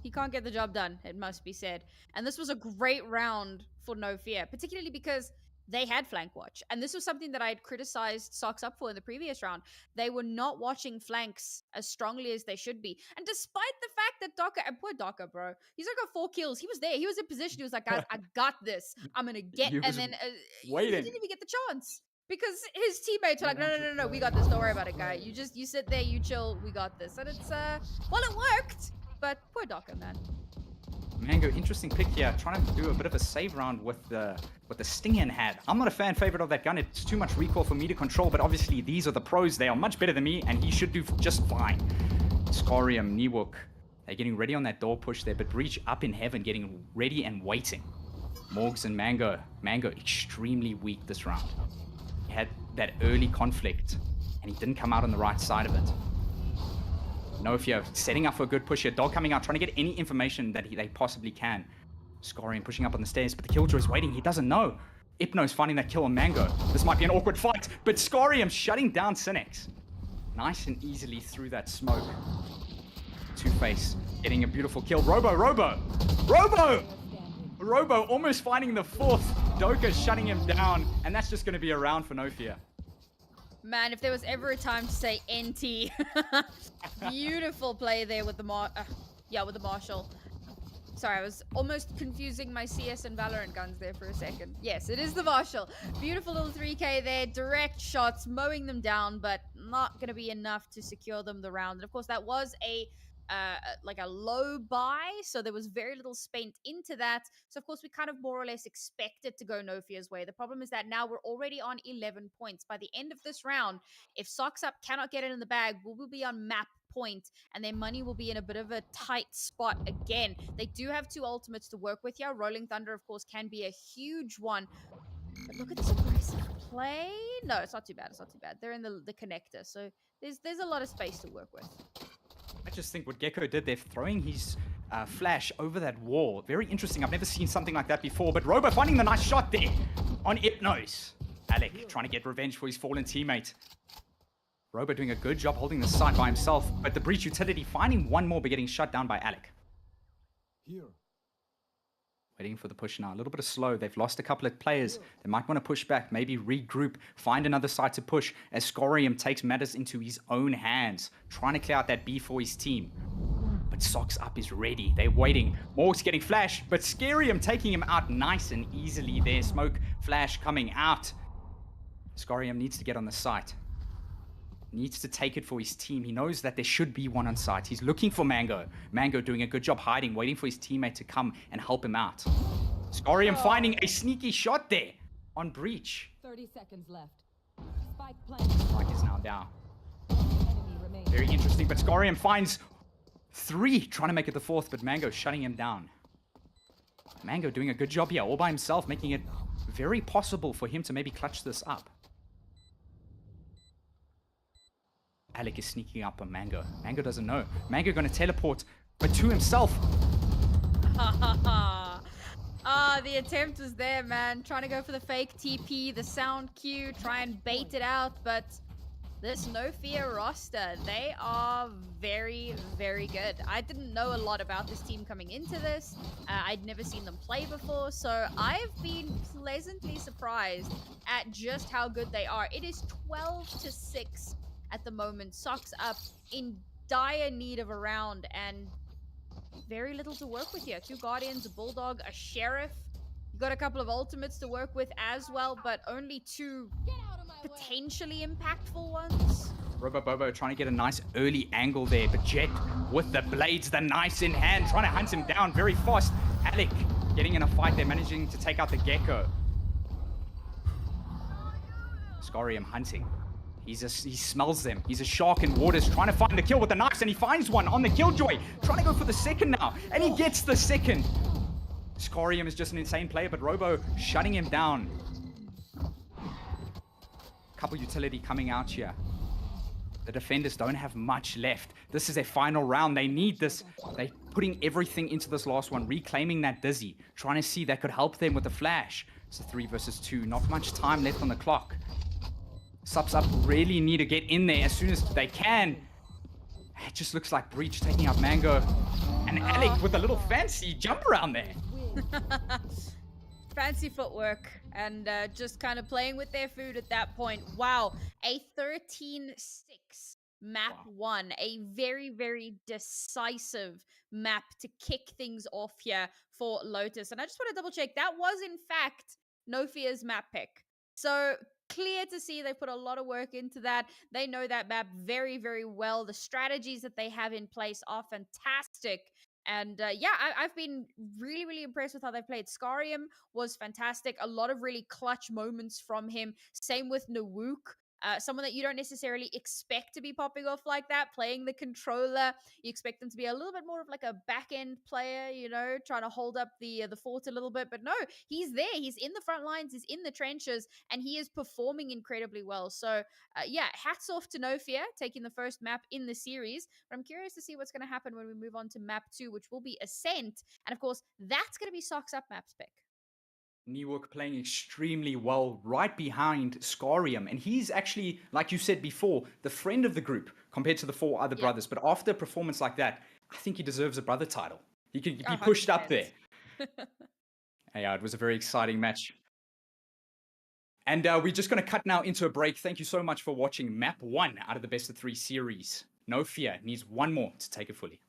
he can't get the job done, it must be said. And this was a great round for NoFear, particularly because they had flank watch. And this was something that I had criticized SocksUp for in the previous round. They were not watching flanks as strongly as they should be. And despite the fact that Doka, and poor Doka, bro, he's like got 4 kills. He was there. He was in position. He was like, guys, I got this. I'm going to get, and then he didn't even get the chance. Because his teammates were like, no, we got this. Don't worry about it, guy. You sit there, you chill, we got this. And it's, well, it worked, but poor Doka, man. Mango, interesting pick here. Trying to do a bit of a save round with the Stingin had. I'm not a fan favorite of that gun. It's too much recoil for me to control, but obviously these are the pros. They are much better than me, and he should do just fine. Scorium, Niwook, they're getting ready on that door push there, but Breach up in heaven, getting ready and waiting. Morgs and Mango. Mango extremely weak this round. He had that early conflict, and he didn't come out on the right side of it. NoFear setting up for a good push here. Dog coming out, trying to get any information that they possibly can. Scorium pushing up on the stairs, but the Killjoy is waiting. He doesn't know. Hypno's finding that kill on Mango. This might be an awkward fight, but Scorium shutting down Cynics. Nice and easily through that smoke. Two-Face getting a beautiful kill. Robo almost finding the 4th. Doka shutting him down, and that's just going to be a round for NoFear. Man, if there was ever a time to say NT. Beautiful play there with the Marshall. Sorry, I was almost confusing my CS and Valorant guns there for a second. Yes, it is the Marshall. Beautiful little 3K there. Direct shots, mowing them down, but not going to be enough to secure them the round. And of course, that was a low buy, so there was very little spent into that. So of course we kind of more or less expected to go NoFear's way. The problem is that now we're already on 11 points. By the end of this round, if SocksUp cannot get it in the bag, we will be on map point, and their money will be in a bit of a tight spot again. They do have 2 ultimates to work with here. Rolling Thunder, of course, can be a huge one. But look at this aggressive play. No, it's not too bad. It's not too bad. They're in the connector, so there's a lot of space to work with. I just think what Gecko did, they're throwing his flash over that wall. Very interesting. I've never seen something like that before. But Robo finding the nice shot there on Hypnos. Alec trying to get revenge for his fallen teammate. Robo doing a good job holding the site by himself. But the Breach utility finding one more, but getting shut down by Alec. Here. Waiting for the push now. A little bit of slow. They've lost a couple of players. They might want to push back, maybe regroup, find another side to push as Scorium takes matters into his own hands, trying to clear out that B for his team. But SocksUp is ready. They're waiting. Morg's getting flash, but Scorium taking him out nice and easily there. Smoke flash coming out. Scorium needs to get on the site. Needs to take it for his team. He knows that there should be one on site. He's looking for Mango. Mango doing a good job hiding, waiting for his teammate to come and help him out. Scorium finding a sneaky shot there on Breach. 30 seconds left. Spike is now down. Very interesting, but Scorium finds 3, trying to make it the 4th, but Mango shutting him down. Mango doing a good job here, all by himself, making it very possible for him to maybe clutch this up. Alec is sneaking up on Mango. Mango doesn't know. Mango going to teleport, but to himself. The attempt was there, man. Trying to go for the fake TP, the sound cue, try and bait it out, but this NoFear roster, they are very, very good. I didn't know a lot about this team coming into this. I'd never seen them play before, so I've been pleasantly surprised at just how good they are. It is 12-6 at the moment. SocksUp in dire need of a round, and very little to work with here. 2 Guardians, a Bulldog, a Sheriff. You got a couple of ultimates to work with as well, but only 2 potentially impactful ones. Robo Bobo trying to get a nice early angle there, but Jet with the blades, the knife in hand, trying to hunt him down very fast. Alec getting in a fight there, managing to take out the Gecko. Scorium hunting. He smells them. He's a shark in waters, trying to find the kill with the knives, and he finds one on the Killjoy. Trying to go for the second now, and he gets the second. Scorium is just an insane player, but Robo shutting him down. Couple utility coming out here. The defenders don't have much left. This is their final round. They need this. They're putting everything into this last one, reclaiming that Dizzy, trying to see that could help them with the flash. It's a 3 versus 2. Not much time left on the clock. SocksUp really need to get in there as soon as they can. It just looks like Breach taking out Mango. And Alec with a little fancy jump around there. Fancy footwork and just kind of playing with their food at that point. Wow, a 13-6 map one, a very, very decisive map to kick things off here for Lotus. And I just want to double check, that was in fact NoFear's map pick. So clear to see they put a lot of work into that. They know that map very, very well. The strategies that they have in place are fantastic. And yeah, I've been really, really impressed with how they played. Scorium was fantastic. A lot of really clutch moments from him. Same with Nawook. Someone that you don't necessarily expect to be popping off like that, playing the controller. You expect them to be a little bit more of like a back-end player, you know, trying to hold up the fort a little bit. But no, he's there. He's in the front lines. He's in the trenches. And he is performing incredibly well. So yeah, hats off to NoFear, taking the first map in the series. But I'm curious to see what's going to happen when we move on to map 2, which will be Ascent. And of course, that's going to be SocksUp map's pick. Newark playing extremely well right behind Scorium. And he's actually, like you said before, the friend of the group compared to the 4 other brothers. But after a performance like that, I think he deserves a brother title. He could be pushed up there. Yeah, it was a very exciting match. And we're just going to cut now into a break. Thank you so much for watching map 1 out of the best of 3 series. NoFear needs one more to take it fully.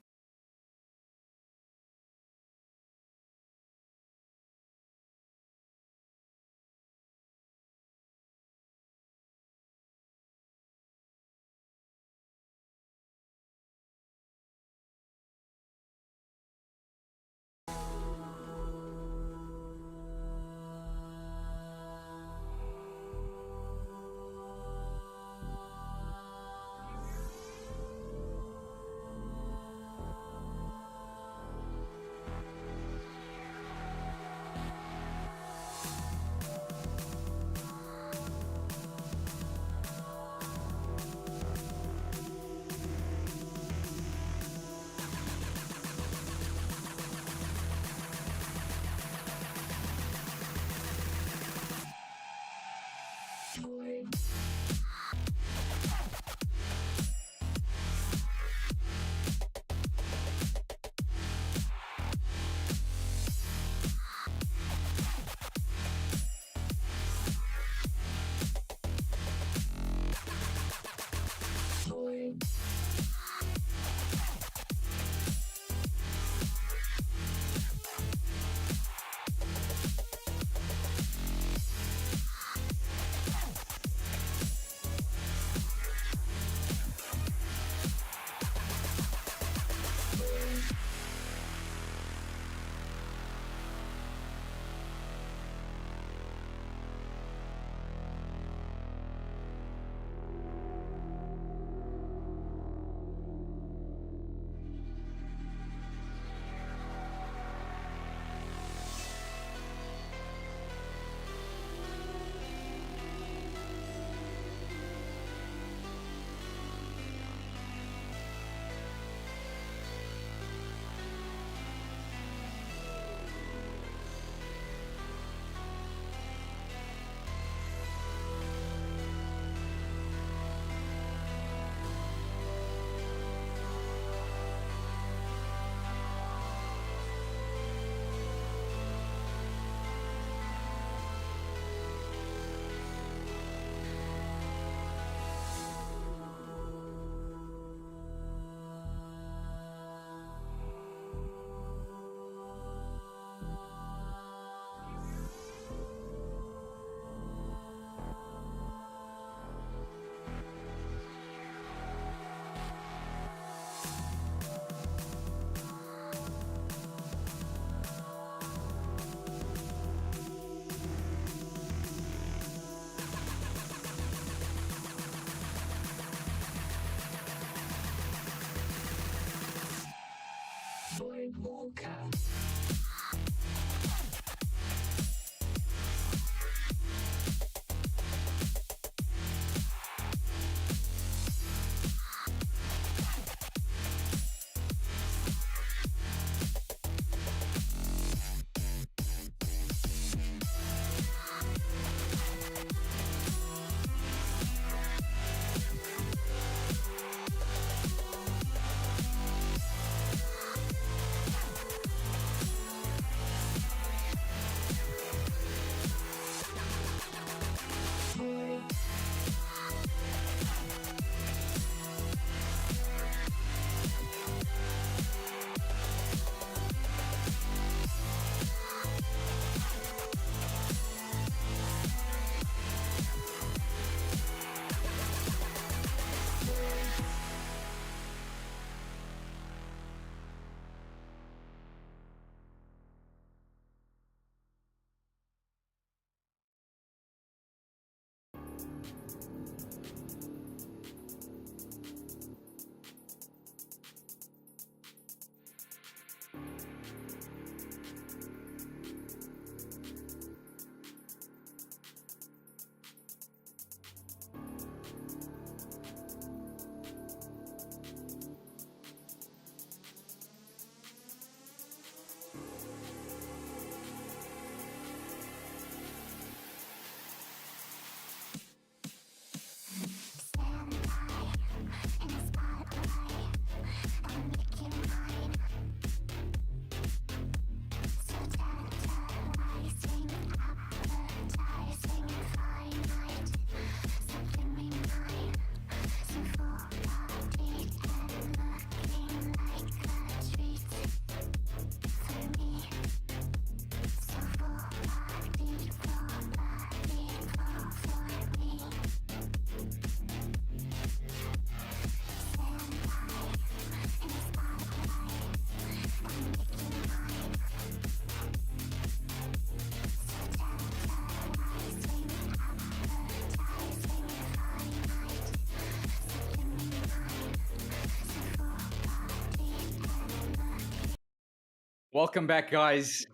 Welcome back, guys.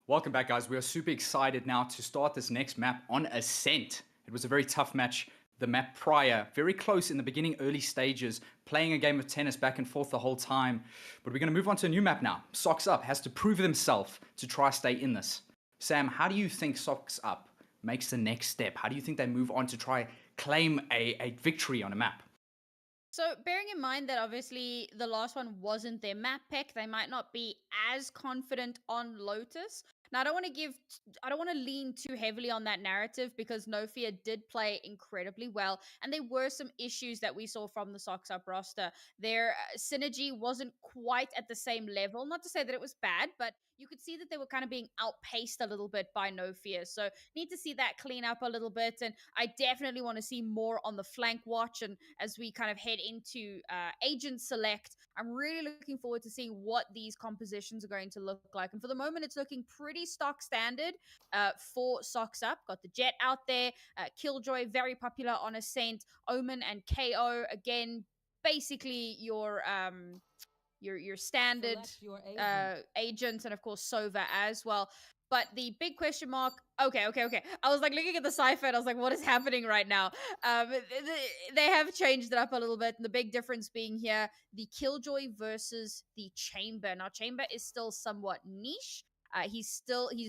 Welcome back, guys. We are super excited now to start this next map on Ascent. It was a very tough match. The map prior, very close in the beginning, early stages, playing a game of tennis back and forth the whole time. But we're going to move on to a new map now. SocksUp has to prove themselves to try stay in this. Sam, how do you think SocksUp makes the next step? How do you think they move on to try claim a victory on a map? So, bearing in mind that obviously the last one wasn't their map pick, they might not be as confident on Lotus. Now, I don't want to lean too heavily on that narrative because NoFear did play incredibly well, and there were some issues that we saw from the SocksUp roster. Their synergy wasn't quite at the same level. Not to say that it was bad, but you could see that they were kind of being outpaced a little bit by NoFear. So need to see that clean up a little bit, and I definitely want to see more on the flank watch. And as we kind of head into agent select, I'm really looking forward to seeing what these compositions are going to look like. And for the moment, it's looking pretty stock standard for SocksUp. Got the Jet out there, Killjoy very popular on Ascent, Omen and KO again, basically your standard agents, and of course Sova as well. But the big question mark, okay. I was like looking at the cipher and I was like, what is happening right now? They have changed it up a little bit. And the big difference being here, the Killjoy versus the Chamber. Now, Chamber is still somewhat niche. He's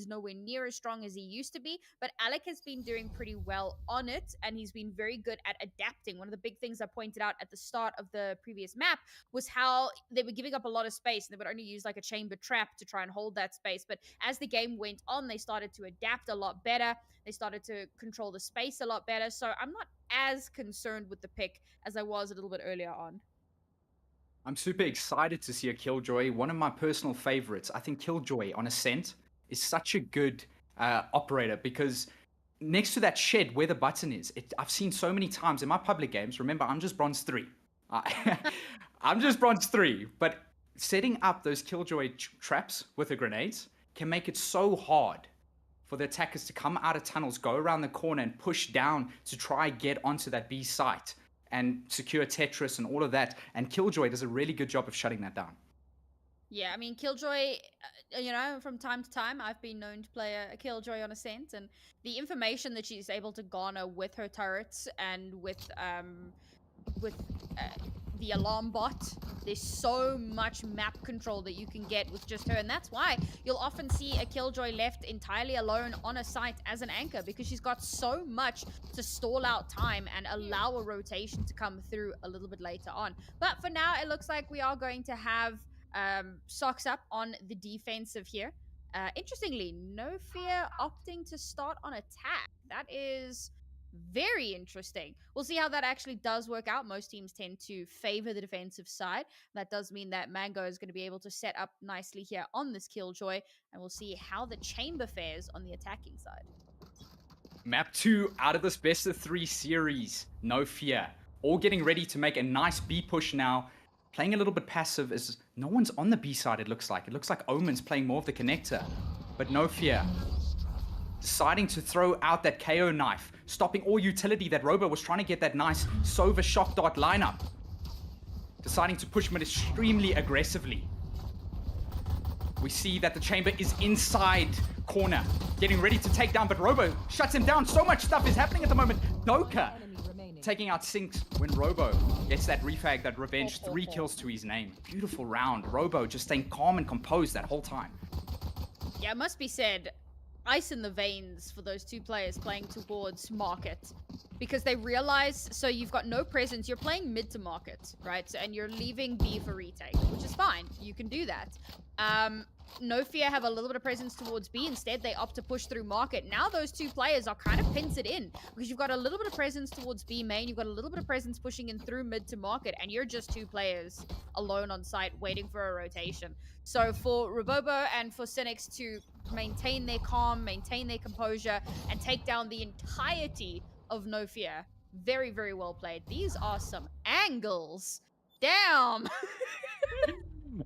nowhere near as strong as he used to be, but Alec has been doing pretty well on it, and he's been very good at adapting. One of the big things I pointed out at the start of the previous map was how they were giving up a lot of space, and they would only use like a chamber trap to try and hold that space. But as the game went on, they started to adapt a lot better. They started to control the space a lot better. So I'm not as concerned with the pick as I was a little bit earlier on. I'm super excited to see a Killjoy, one of my personal favorites. I think Killjoy on Ascent is such a good operator because next to that shed where the button is, I've seen so many times in my public games. Remember, I'm just bronze 3. I'm just bronze 3, but setting up those Killjoy traps with the grenades can make it so hard for the attackers to come out of tunnels, go around the corner and push down to try get onto that B site and secure Tetris and all of that. And Killjoy does a really good job of shutting that down. Yeah, I mean, Killjoy, you know, from time to time, I've been known to play a Killjoy on Ascent, and the information that she's able to garner with her turrets and with uh, the alarm bot, there's so much map control that you can get with just her, and that's why you'll often see a Killjoy left entirely alone on a site as an anchor, because she's got so much to stall out time and allow a rotation to come through a little bit later on. But for now, it looks like we are going to have SocksUp on the defensive here. Interestingly, NoFear opting to start on attack. That is very interesting. We'll see how that actually does work out. Most teams tend to favor the defensive side. That does mean that Mango is going to be able to set up nicely here on this Killjoy, and we'll see how the chamber fares on the attacking side. Map 2 out of this best of 3 series. NoFear. All getting ready to make a nice B push now. Playing a little bit passive as no one's on the B side, it looks like. It looks like Omen's playing more of the connector. But NoFear deciding to throw out that KO knife, stopping all utility that Robo was trying to get that nice Sova shock dart lineup. Deciding to push mid extremely aggressively. We see that the chamber is inside corner, getting ready to take down, but Robo shuts him down. So much stuff is happening at the moment. Doka taking out Sinks when Robo gets that refag, that revenge, 3 kills to his name. Beautiful round. Robo just staying calm and composed that whole time. Yeah, it must be said, ice in the veins for those two players playing towards market, because they realize, so you've got no presence, you're playing mid to market, right? And you're leaving B for retake, which is fine. You can do that. NoFear have a little bit of presence towards B. Instead, they opt to push through market. Now those two players are kind of pincered in, because you've got a little bit of presence towards B main, you've got a little bit of presence pushing in through mid to market, and you're just 2 players alone on site waiting for a rotation. So for Robobo and for Cynics to maintain their calm, maintain their composure, and take down the entirety of NoFear, very, very well played. These are some angles. Damn!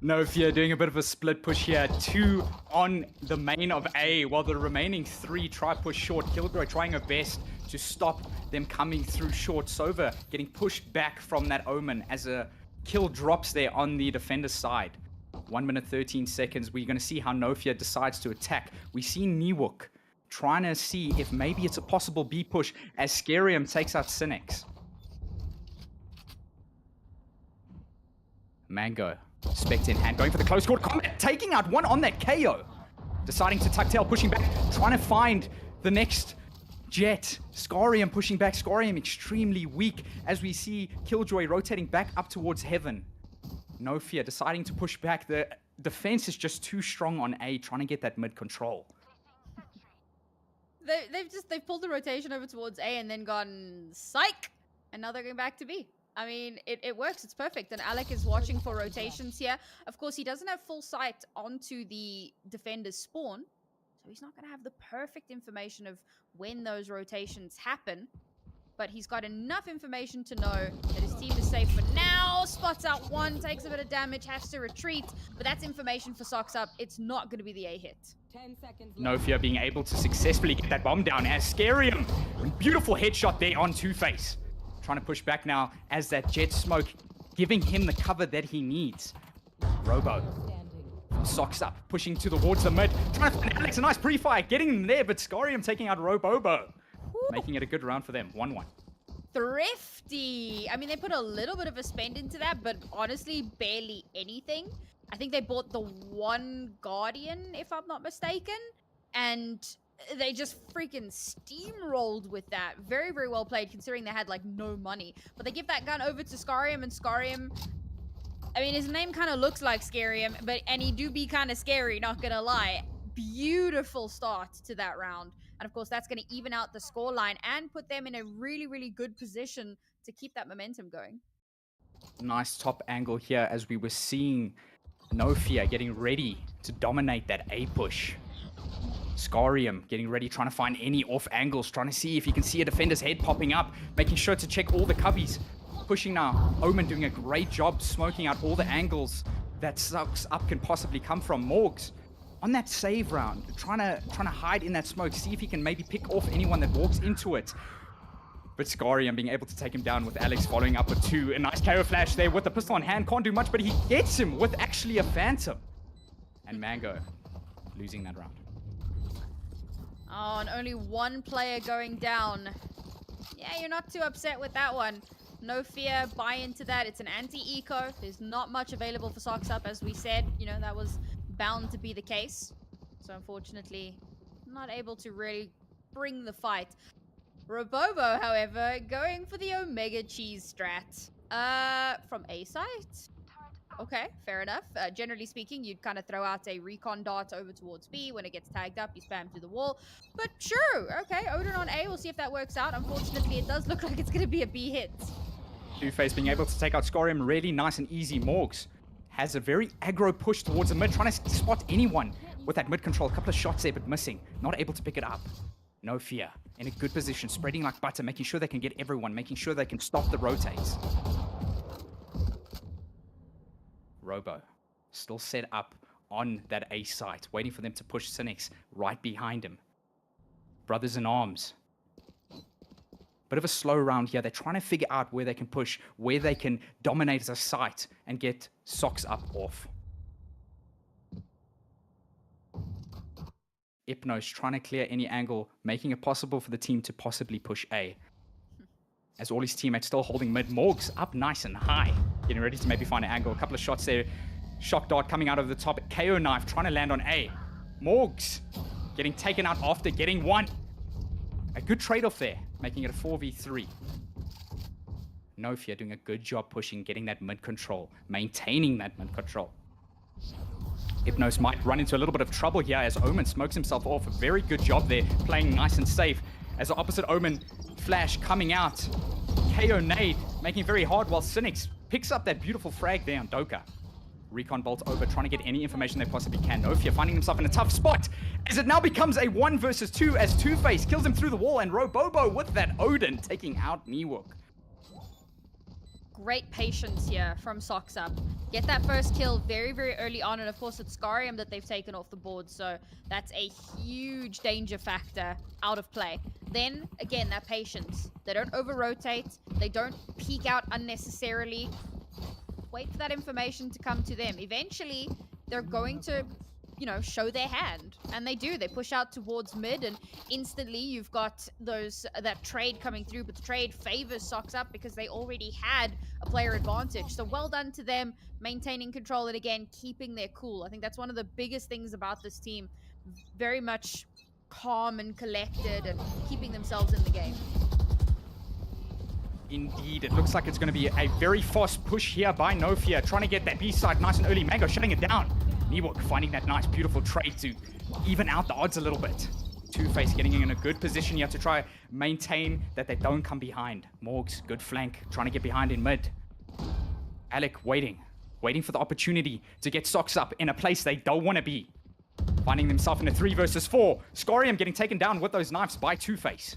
NoFear doing a bit of a split push here. 2 on the main of A, while the remaining 3 try push short. Killjoy trying her best to stop them coming through short. Sova getting pushed back from that Omen as a kill drops there on the defender's side. 1 minute 13 seconds. We're going to see how NoFear decides to attack. We see Niwook trying to see if maybe it's a possible B push as Scarium takes out Cynics. Mango, Spect in hand, going for the close court combat, taking out one on that KO. Deciding to tuck tail, pushing back, trying to find the next Jet. Scarium pushing back, Scarium extremely weak as we see Killjoy rotating back up towards Heaven. NoFear deciding to push back. The defense is just too strong on A, trying to get that mid control. They've pulled the rotation over towards A and then gone psych, and now they're going back to B. I mean, it works. It's perfect. And Alec is watching for rotations here. Of course, he doesn't have full sight onto the defender's spawn, so he's not going to have the perfect information of when those rotations happen. But he's got enough information to know that his team is safe for now. Spots out one, takes a bit of damage, has to retreat. But that's information for SocksUp. It's not going to be the A hit. 10 seconds NoFear being able to successfully get that bomb down as Scarium. Beautiful headshot there on Two-Face. Trying to push back now as that Jet smoke giving him the cover that he needs. Robo. SocksUp pushing towards the mid. Trying to find Alex. A nice pre-fire getting him there, but Scarium taking out Robobo. Making it a good round for them. 1-1. Thrifty. I mean, they put a little bit of a spend into that, but honestly, barely anything. I think they bought the 1 Guardian, if I'm not mistaken, and they just freaking steamrolled with that. Very, very well played, considering they had, like, no money. But they give that gun over to Scarium, and Scarium, I mean, his name kind of looks like Scarium, and he do be kind of scary, not gonna lie. Beautiful start to that round. And of course, that's going to even out the scoreline and put them in a really, really good position to keep that momentum going. Nice top angle here as we were seeing NoFear getting ready to dominate that A push. Scarium getting ready, trying to find any off angles, trying to see if he can see a defender's head popping up, making sure to check all the coveys. Pushing now. Omen doing a great job smoking out all the angles that SocksUp can possibly come from. Morgs on that save round, trying to hide in that smoke, see if he can maybe pick off anyone that walks into it. But Scarium being able to take him down with Alex following up with 2. A nice KO flash there with the pistol on hand. Can't do much, but he gets him with actually a Phantom. And Mango losing that round. Oh, and only one player going down. Yeah, you're not too upset with that one. NoFear, buy into that. It's an anti-eco. There's not much available for SocksUp, as we said. You know, that was bound to be the case. So unfortunately, not able to really bring the fight. Robobo, however, going for the Omega Cheese strat. From A site? Okay, fair enough. Generally speaking, you'd kind of throw out a recon dart over towards B. When it gets tagged up, you spam through the wall. But sure, okay, Odin on A. We'll see if that works out. Unfortunately, it does look like it's going to be a B hit. Two-Face being able to take out Scorium really nice and easy. Morgs has a very aggro push towards the mid, trying to spot anyone with that mid control. A couple of shots there, but missing. Not able to pick it up. NoFear in a good position, spreading like butter, making sure they can get everyone, making sure they can stop the rotates. Robo still set up on that A site, waiting for them to push Cynics right behind him. Brothers in arms. Bit of a slow round here. They're trying to figure out where they can push, where they can dominate as a site and get SocksUp off. Hypnos trying to clear any angle, making it possible for the team to possibly push A. As all his teammates still holding mid. Morgs up nice and high, getting ready to maybe find an angle. A couple of shots there. Shock dart coming out of the top. KO knife trying to land on A. Morgs getting taken out after getting one. A good trade-off there, making it a 4v3. NoFear doing a good job pushing, getting that mid control, maintaining that mid control. Hypnos might run into a little bit of trouble here as Omen smokes himself off. A very good job there, playing nice and safe. As the opposite Omen flash coming out. KO nade, making it very hard while Cynics picks up that beautiful frag there on Doka. Recon bolt over, trying to get any information they possibly can. NoFear finding himself in a tough spot as it now becomes a 1 versus 2 as Two-Face kills him through the wall and Robobo with that Odin taking out Miwook. Great patience here from SocksUp. Get that first kill very, very early on, and of course it's Scarium that they've taken off the board, so that's a huge danger factor out of play. Then, again, that patience. They don't over-rotate, they don't peek out unnecessarily. Wait for that information to come to them. Eventually, they're going to, you know, show their hand. And they do. They push out towards mid, and instantly you've got that trade coming through. But the trade favors SocksUp because they already had a player advantage. So well done to them, maintaining control and, again, keeping their cool. I think that's one of the biggest things about this team. Very much calm and collected and keeping themselves in the game. Indeed, it looks like it's going to be a very fast push here by NoFear, trying to get that B side nice and early. Mango shutting it down. Miwook finding that nice, beautiful trade to even out the odds a little bit. Two-Face getting in a good position here to try maintain that they don't come behind. Morgs, good flank, trying to get behind in mid. Alec waiting for the opportunity to get SocksUp in a place they don't want to be. Finding themselves in a 3 versus 4. Scorium getting taken down with those knives by Two-Face.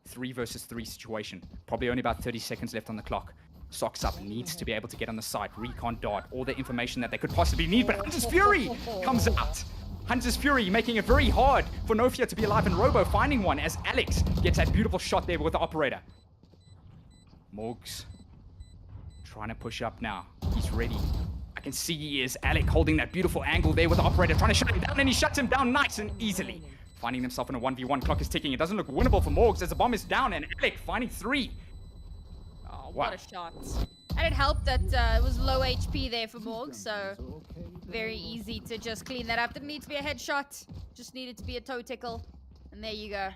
3 versus 3 situation. Probably only about 30 seconds left on the clock. SocksUp needs to be able to get on the side, recon dart, all the information that they could possibly need, but Hunter's Fury comes out. Hunter's Fury making it very hard for NoFear to be alive, and Robo finding one as Alex gets that beautiful shot there with the operator. Morgs trying to push up now. He's ready. I can see he is. Alec holding that beautiful angle there with the operator, trying to shut him down, and he shuts him down nice and easily. Finding himself in a 1v1, clock is ticking. It doesn't look winnable for Morgs as the bomb is down, and Alec finding 3. Oh, what a shot. And it helped that it was low HP there for Morgs, so very easy to just clean that up. Didn't need to be a headshot, just needed to be a toe tickle. And there you go.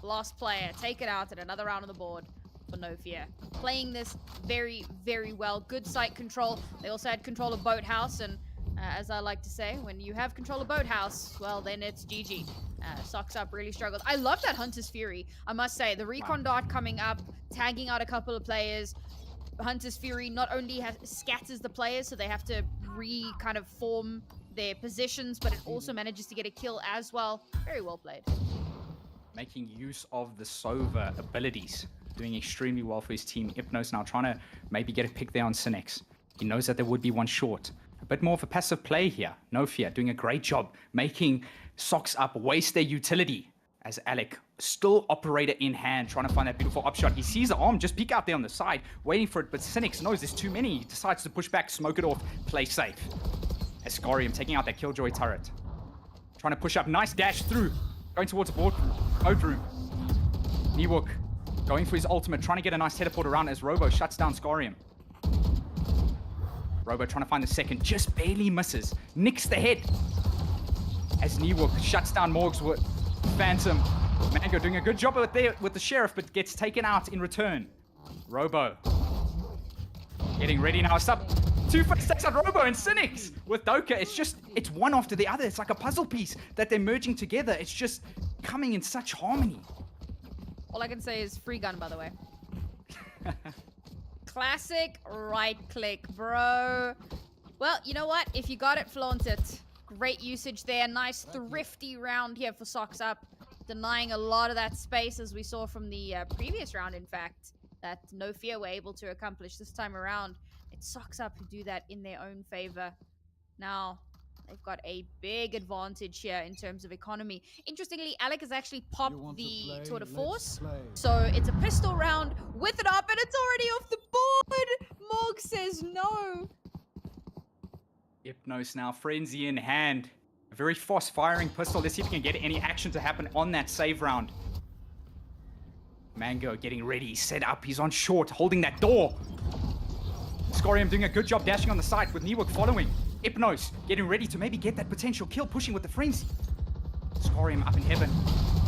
Last player, take it out at another round on the board for NoFear. Playing this very, very well. Good site control. They also had control of Boathouse, and as I like to say, when you have control of Boathouse, well, then it's GG. SocksUp really struggled. I love that Hunter's Fury, I must say. The recon dart coming up, tagging out a couple of players. Hunter's Fury not only scatters the players, so they have to kind of form their positions, but it also manages to get a kill as well. Very well played. Making use of the Sova abilities. Doing extremely well for his team. Hypnos now trying to maybe get a pick there on Cynics. He knows that there would be one short. A bit more of a passive play here. NoFear doing a great job making SocksUp waste their utility as Alec still operator in hand, trying to find that beautiful up shot. He sees the arm just peek out there on the side, waiting for it, but Cynics knows there's too many. He decides to push back, smoke it off, play safe. As Scorium taking out that Killjoy turret. Trying to push up. Nice dash through. Going towards the boardroom. Neewook going for his ultimate. Trying to get a nice teleport around as Robo shuts down Scorium. Robo trying to find the second. Just barely misses. Nicks the head. As Neewook shuts down Morgs with Phantom. Mango doing a good job with the Sheriff, but gets taken out in return. Robo getting ready now. Sub 2-Face takes out Robo and Cynics with Doka. It's one after the other. It's like a puzzle piece that they're merging together. It's just coming in such harmony. All I can say is free gun, by the way. Classic right click, bro. Well, you know what? If you got it, flaunt it. Great usage there. Nice thrifty round here for SocksUp. Denying a lot of that space, as we saw from the previous round, in fact, that NoFear were able to accomplish this time around. It's SocksUp who do that in their own favor. Now, they've got a big advantage here in terms of economy. Interestingly, Alec has actually popped the tour de force. So it's a pistol round with it up, and it's already off the board. Morg says no. Hypnos now, frenzy in hand. A very fast firing pistol. Let's see if we can get any action to happen on that save round. Mango getting ready, set up. He's on short, holding that door. Scorium doing a good job dashing on the side with Neewook following. Hypnos getting ready to maybe get that potential kill, pushing with the frenzy. Scorium up in heaven.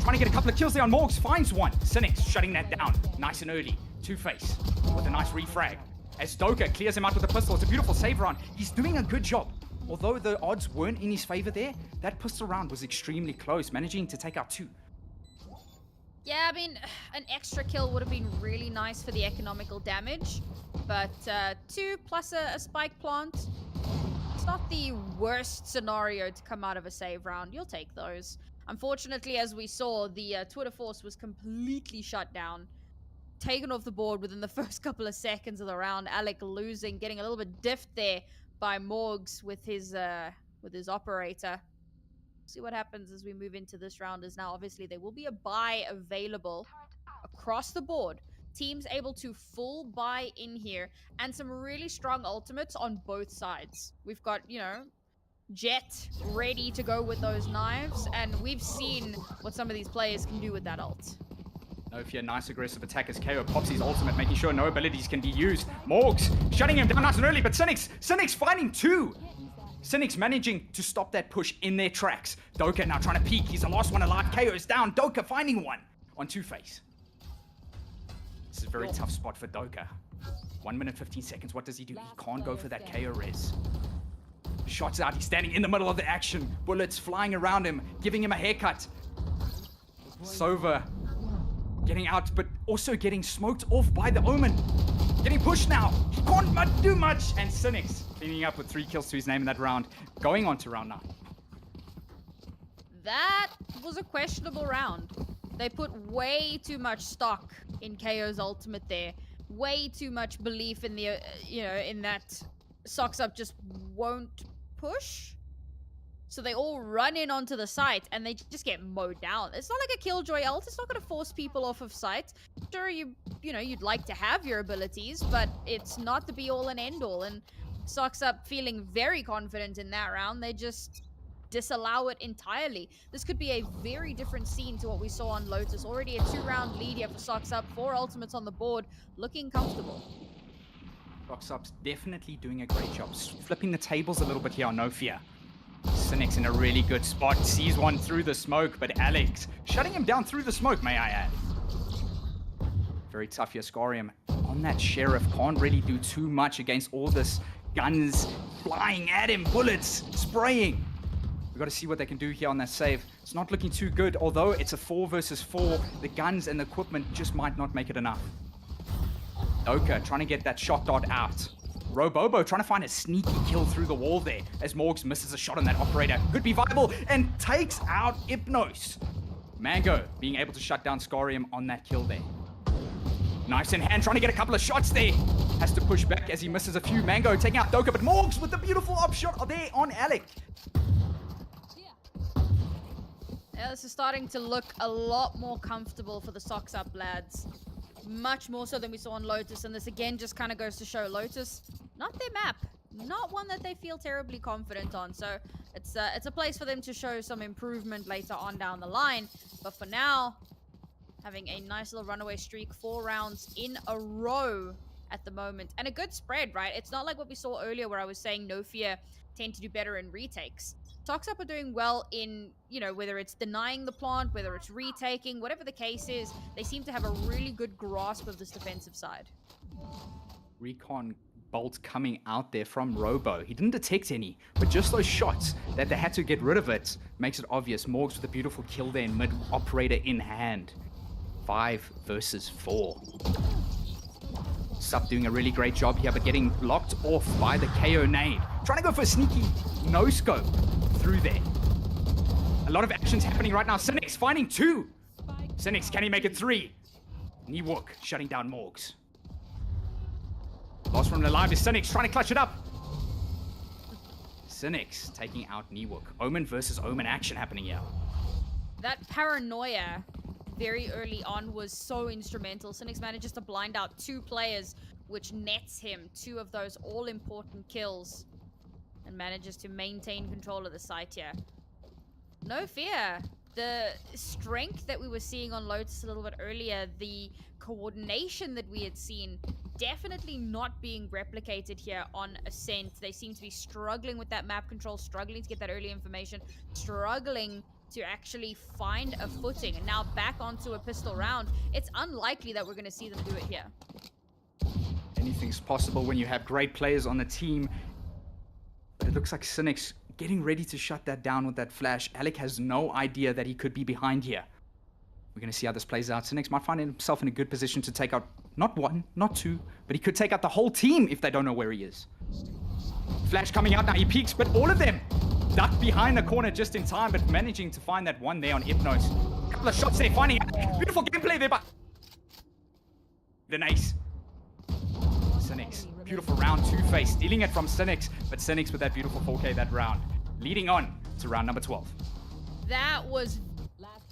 Trying to get a couple of kills there on Morgs. Finds one. Cynics shutting that down. Nice and early. 2-Face with a nice refrag. As Doka clears him out with the pistol. It's a beautiful save round. He's doing a good job. Although the odds weren't in his favor there, that pistol round was extremely close, managing to take out 2. Yeah, I mean, an extra kill would have been really nice for the economical damage. But 2 plus a spike plant, it's not the worst scenario to come out of a save round. You'll take those. Unfortunately, as we saw, the tour de force was completely shut down. Taken off the board within the first couple of seconds of the round. Alec losing, getting a little bit diffed there by Morgs with his operator. See what happens as we move into this round. Is now obviously there will be a buy available across the board. Teams able to full buy in here, and some really strong ultimates on both sides. We've got, you know, Jet ready to go with those knives, and we've seen what some of these players can do with that ult. NoFear, nice aggressive attack as KO pops his ultimate, making sure no abilities can be used. Morgs shutting him down nice and early, but Cynics finding 2. Cynics managing to stop that push in their tracks. Doka now trying to peek. He's the last one alive. KO is down. Doka finding one on 2-Face. This is a very tough spot for Doka. 1 minute 15 seconds. What does he do? He can't go for that KO res. Shots out. He's standing in the middle of the action. Bullets flying around him, giving him a haircut. Sova getting out, but also getting smoked off by the Omen. Getting pushed now. He can't do much. And Cynics cleaning up with 3 kills to his name in that round. Going on to round 9. That was a questionable round. They put way too much stock in KO's ultimate there. Way too much belief in the, in that SocksUp just won't push. So they all run in onto the site and they just get mowed down. It's not like a Killjoy ult. It's not going to force people off of site. Sure, you'd like to have your abilities, but it's not the be all and end all. And SocksUp feeling very confident in that round. They just disallow it entirely. This could be a very different scene to what we saw on Lotus. Already a 2-round lead here for SocksUp. 4 ultimates on the board. Looking comfortable. SocksUp's definitely doing a great job. Flipping the tables a little bit here on NoFear. Cynic's in a really good spot. Sees one through the smoke, but Alex shutting him down through the smoke, may I add. Very tough here, Scorium. On that Sheriff, can't really do too much against all this guns flying at him, bullets spraying. We've got to see what they can do here on that save. It's not looking too good, although it's a 4 versus 4. The guns and the equipment just might not make it enough. Doka trying to get that shot dart out. Robobo trying to find a sneaky kill through the wall there as Morgs misses a shot on that operator. Could be viable and takes out Hypnos. Mango being able to shut down Scorium on that kill there. Knives in hand, trying to get a couple of shots there. Has to push back as he misses a few. Mango taking out Doka, but Morgs with the beautiful op shot there on Alec. Yeah, this is starting to look a lot more comfortable for the SocksUp lads. Much more so than we saw on Lotus, and this again just kind of goes to show Lotus, not their map. not one that they feel terribly confident on. So it's a place for them to show some improvement later on down the line. But for now, having a nice little runaway streak, 4 rounds in a row at the moment. And a good spread, right? It's not like what we saw earlier where I was saying NoFear tend to do better in retakes. SocksUp are doing well in, you know, whether it's denying the plant, whether it's retaking, whatever the case is, they seem to have a really good grasp of this defensive side. Recon bolt coming out there from Robo. He didn't detect any, but just those shots that they had to get rid of it makes it obvious. Morgs with a beautiful kill there in mid, operator in hand. 5 versus 4. Sup doing a really great job here, but getting blocked off by the KO nade. Trying to go for a sneaky no-scope through there. A lot of actions happening right now. Cynics finding 2. Cynics, can he make it 3? Niwook shutting down Morgs. Lost from the live is Cynics trying to clutch it up. Cynics taking out Niwook. Omen versus Omen action happening here. That paranoia very early on was so instrumental. Cynics manages to blind out 2 players, which nets him 2 of those all-important kills and manages to maintain control of the site here. NoFear. The strength that we were seeing on Lotus a little bit earlier, the coordination that we had seen, definitely not being replicated here on Ascent. They seem to be struggling with that map control, struggling to get that early information, struggling to actually find a footing. And now back onto a pistol round. It's unlikely that we're going to see them do it here. Anything's possible when you have great players on the team. But it looks like Cynics getting ready to shut that down with that flash. Alec has no idea that he could be behind here. We're going to see how this plays out. Cynics might find himself in a good position to take out not 1, not 2, but he could take out the whole team if they don't know where he is. Flash coming out now, he peeks, but all of them ducked behind the corner just in time, but managing to find that one there on Hypnos. Couple of shots there, finding Alec. Beautiful gameplay there, but the ace. Cynics, beautiful round 2 face, stealing it from Cynics, but Cynics with that beautiful 4K that round. Leading on to round number 12. That was,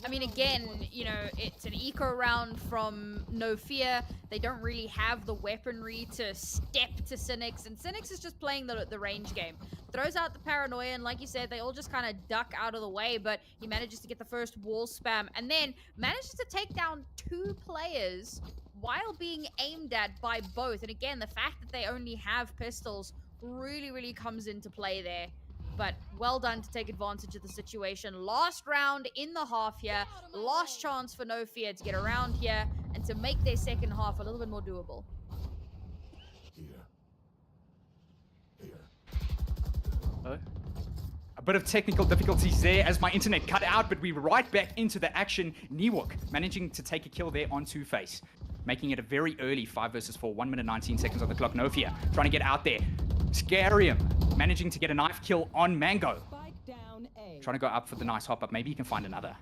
I mean, again, you know, it's an eco round from NoFear. They don't really have the weaponry to step to Cynics, and Cynics is just playing the range game. Throws out the paranoia, and like you said, they all just kind of duck out of the way, but he manages to get the first wall spam, and then manages to take down 2 players while being aimed at by both. And again, the fact that they only have pistols really comes into play there. But well done to take advantage of the situation. Last round in the half here. Last chance for NoFear to get around here and to make their second half a little bit more doable. A bit of technical difficulties there as my internet cut out, but we're right back into the action. Niwook managing to take a kill there on 2face. Making it a very early 5 versus 4, 1 minute 19 seconds on the clock. NoFear trying to get out there. Scarium managing to get a knife kill on Mango. Trying to go up for the nice hop up. Maybe he can find another.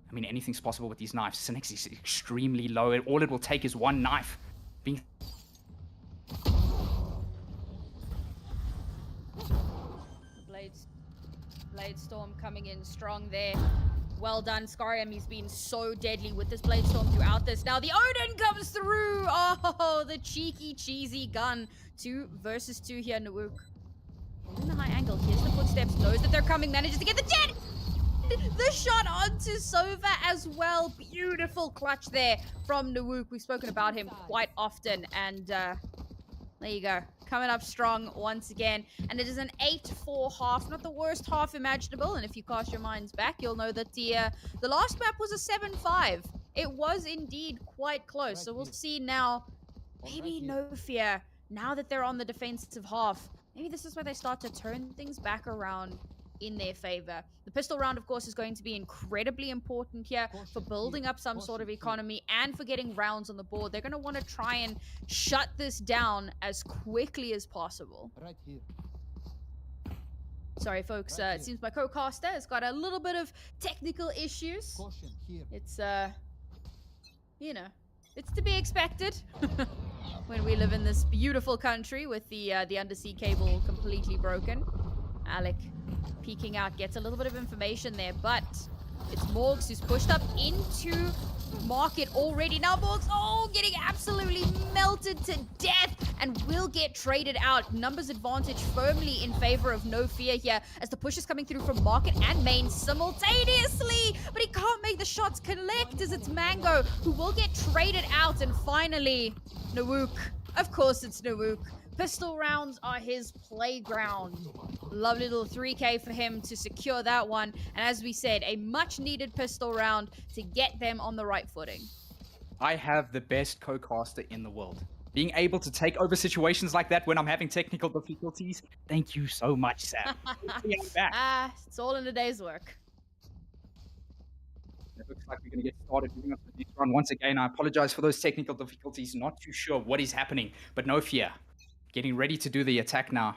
I mean, anything's possible with these knives. Cynics is extremely low. All it will take is 1 knife. Blade Storm coming in strong there. Well done, Scarium. He's been so deadly with this Blade Storm throughout this. Now the Odin comes through. Oh, the cheeky, cheesy gun. 2 versus 2 here, Nawook. In the high angle, here's the footsteps. Knows that they're coming. Manages to get the jet. The shot onto Sova as well. Beautiful clutch there from Nawook. We've spoken about him quite often. And there you go. Coming up strong once again. And it is an 8-4 half. Not the worst half imaginable. And if you cast your minds back, you'll know that the last map was a 7-5. It was indeed quite close. So we'll see now. Maybe NoFear, now that they're on the defensive half, maybe this is where they start to turn things back around in their favor. The pistol round, of course, is going to be incredibly important here for building up some sort of economy and for getting rounds on the board. They're going to want to try and shut this down as quickly as possible. Right here. Sorry, folks. It seems my co-caster has got a little bit of technical issues. Caution here. It's, you know, it's to be expected when we live in this beautiful country with the undersea cable completely broken. Alec peeking out, gets a little bit of information there, but It's Morgs who's pushed up into market already. Now Morgs, getting absolutely melted to death and will get traded out. Numbers advantage firmly in favor of NoFear here as the push is coming through from market and main simultaneously. But he can't make the shots connect as it's Mango who will get traded out. And finally, Nawook. Of course it's Nawook. Pistol rounds are his playground. Lovely little 3K for him to secure that one. And as we said, a much needed pistol round to get them on the right footing. I have the best co-caster in the world. Being able to take over situations like that when I'm having technical difficulties. Thank you so much, Sam. It's all in a day's work. It looks like we're going to get started moving on to the next round. Once again, I apologize for those technical difficulties. Not too sure what is happening, but NoFear getting ready to do the attack now.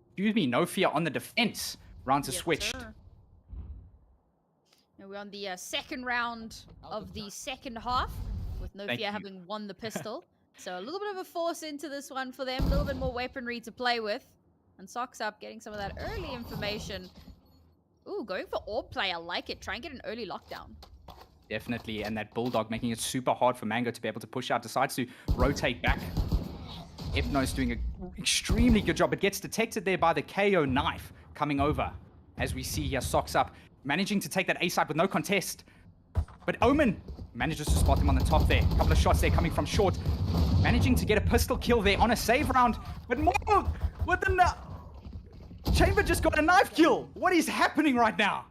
Excuse me, NoFear on the defense. Rounds are switched. Sir. Now we're on the second round of the second half, with NoFear having won the pistol. So a little bit of a force into this one for them, a little bit more weaponry to play with. And SocksUp getting some of that early information. Ooh, going for orb play, I like it. Try and get an early lockdown. Definitely, and that Bulldog making it super hard for Mango to be able to push out. Decides to rotate back. Hypno's doing an extremely good job. It gets detected there by the KO knife coming over. As we see here, SocksUp managing to take that A side with no contest. But Omen manages to spot him on the top there. A couple of shots there coming from short. Managing to get a pistol kill there on a save round. But more, what the... Chamber just got a knife kill. What is happening right now?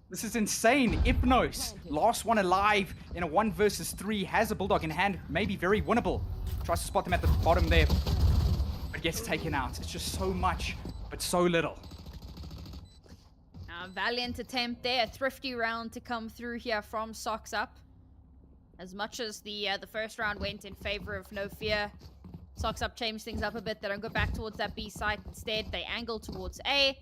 This is insane. Hypnos, last one alive in a 1 versus 3, has a Bulldog in hand, maybe very winnable. Tries to spot them at the bottom there, but gets taken out. It's just so much, but so little. Valiant attempt there, a thrifty round to come through here from SocksUp. As much as the first round went in favor of NoFear, SocksUp changed things up a bit. They don't go back towards that B site. Instead, they angle towards A.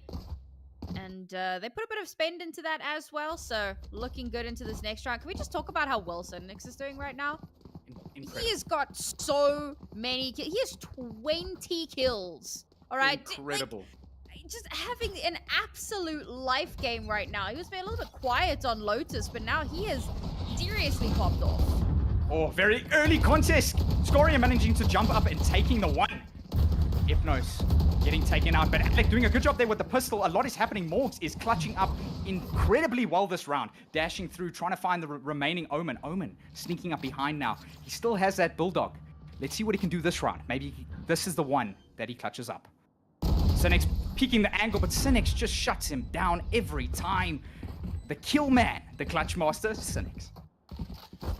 And they put a bit of spend into that as well. So looking good into this next round. Can we just talk about how well SocksUp is doing right now? Incredible. He has got so many kills. He has 20 kills. All right? Incredible. Just having an absolute life game right now. He was being a little bit quiet on Lotus, but now he has seriously popped off. Oh, very early contest. Scoria managing to jump up and taking the one. Hypnos getting taken out, but Alec doing a good job there with the pistol. A lot is happening. Morgs is clutching up incredibly well this round. Dashing through, trying to find the remaining Omen. Omen sneaking up behind now. He still has that Bulldog. Let's see what he can do this round. Maybe this is the one that he clutches up. Cynics peeking the angle, but Cynics just shuts him down every time. The kill man, the clutch master, Cynics.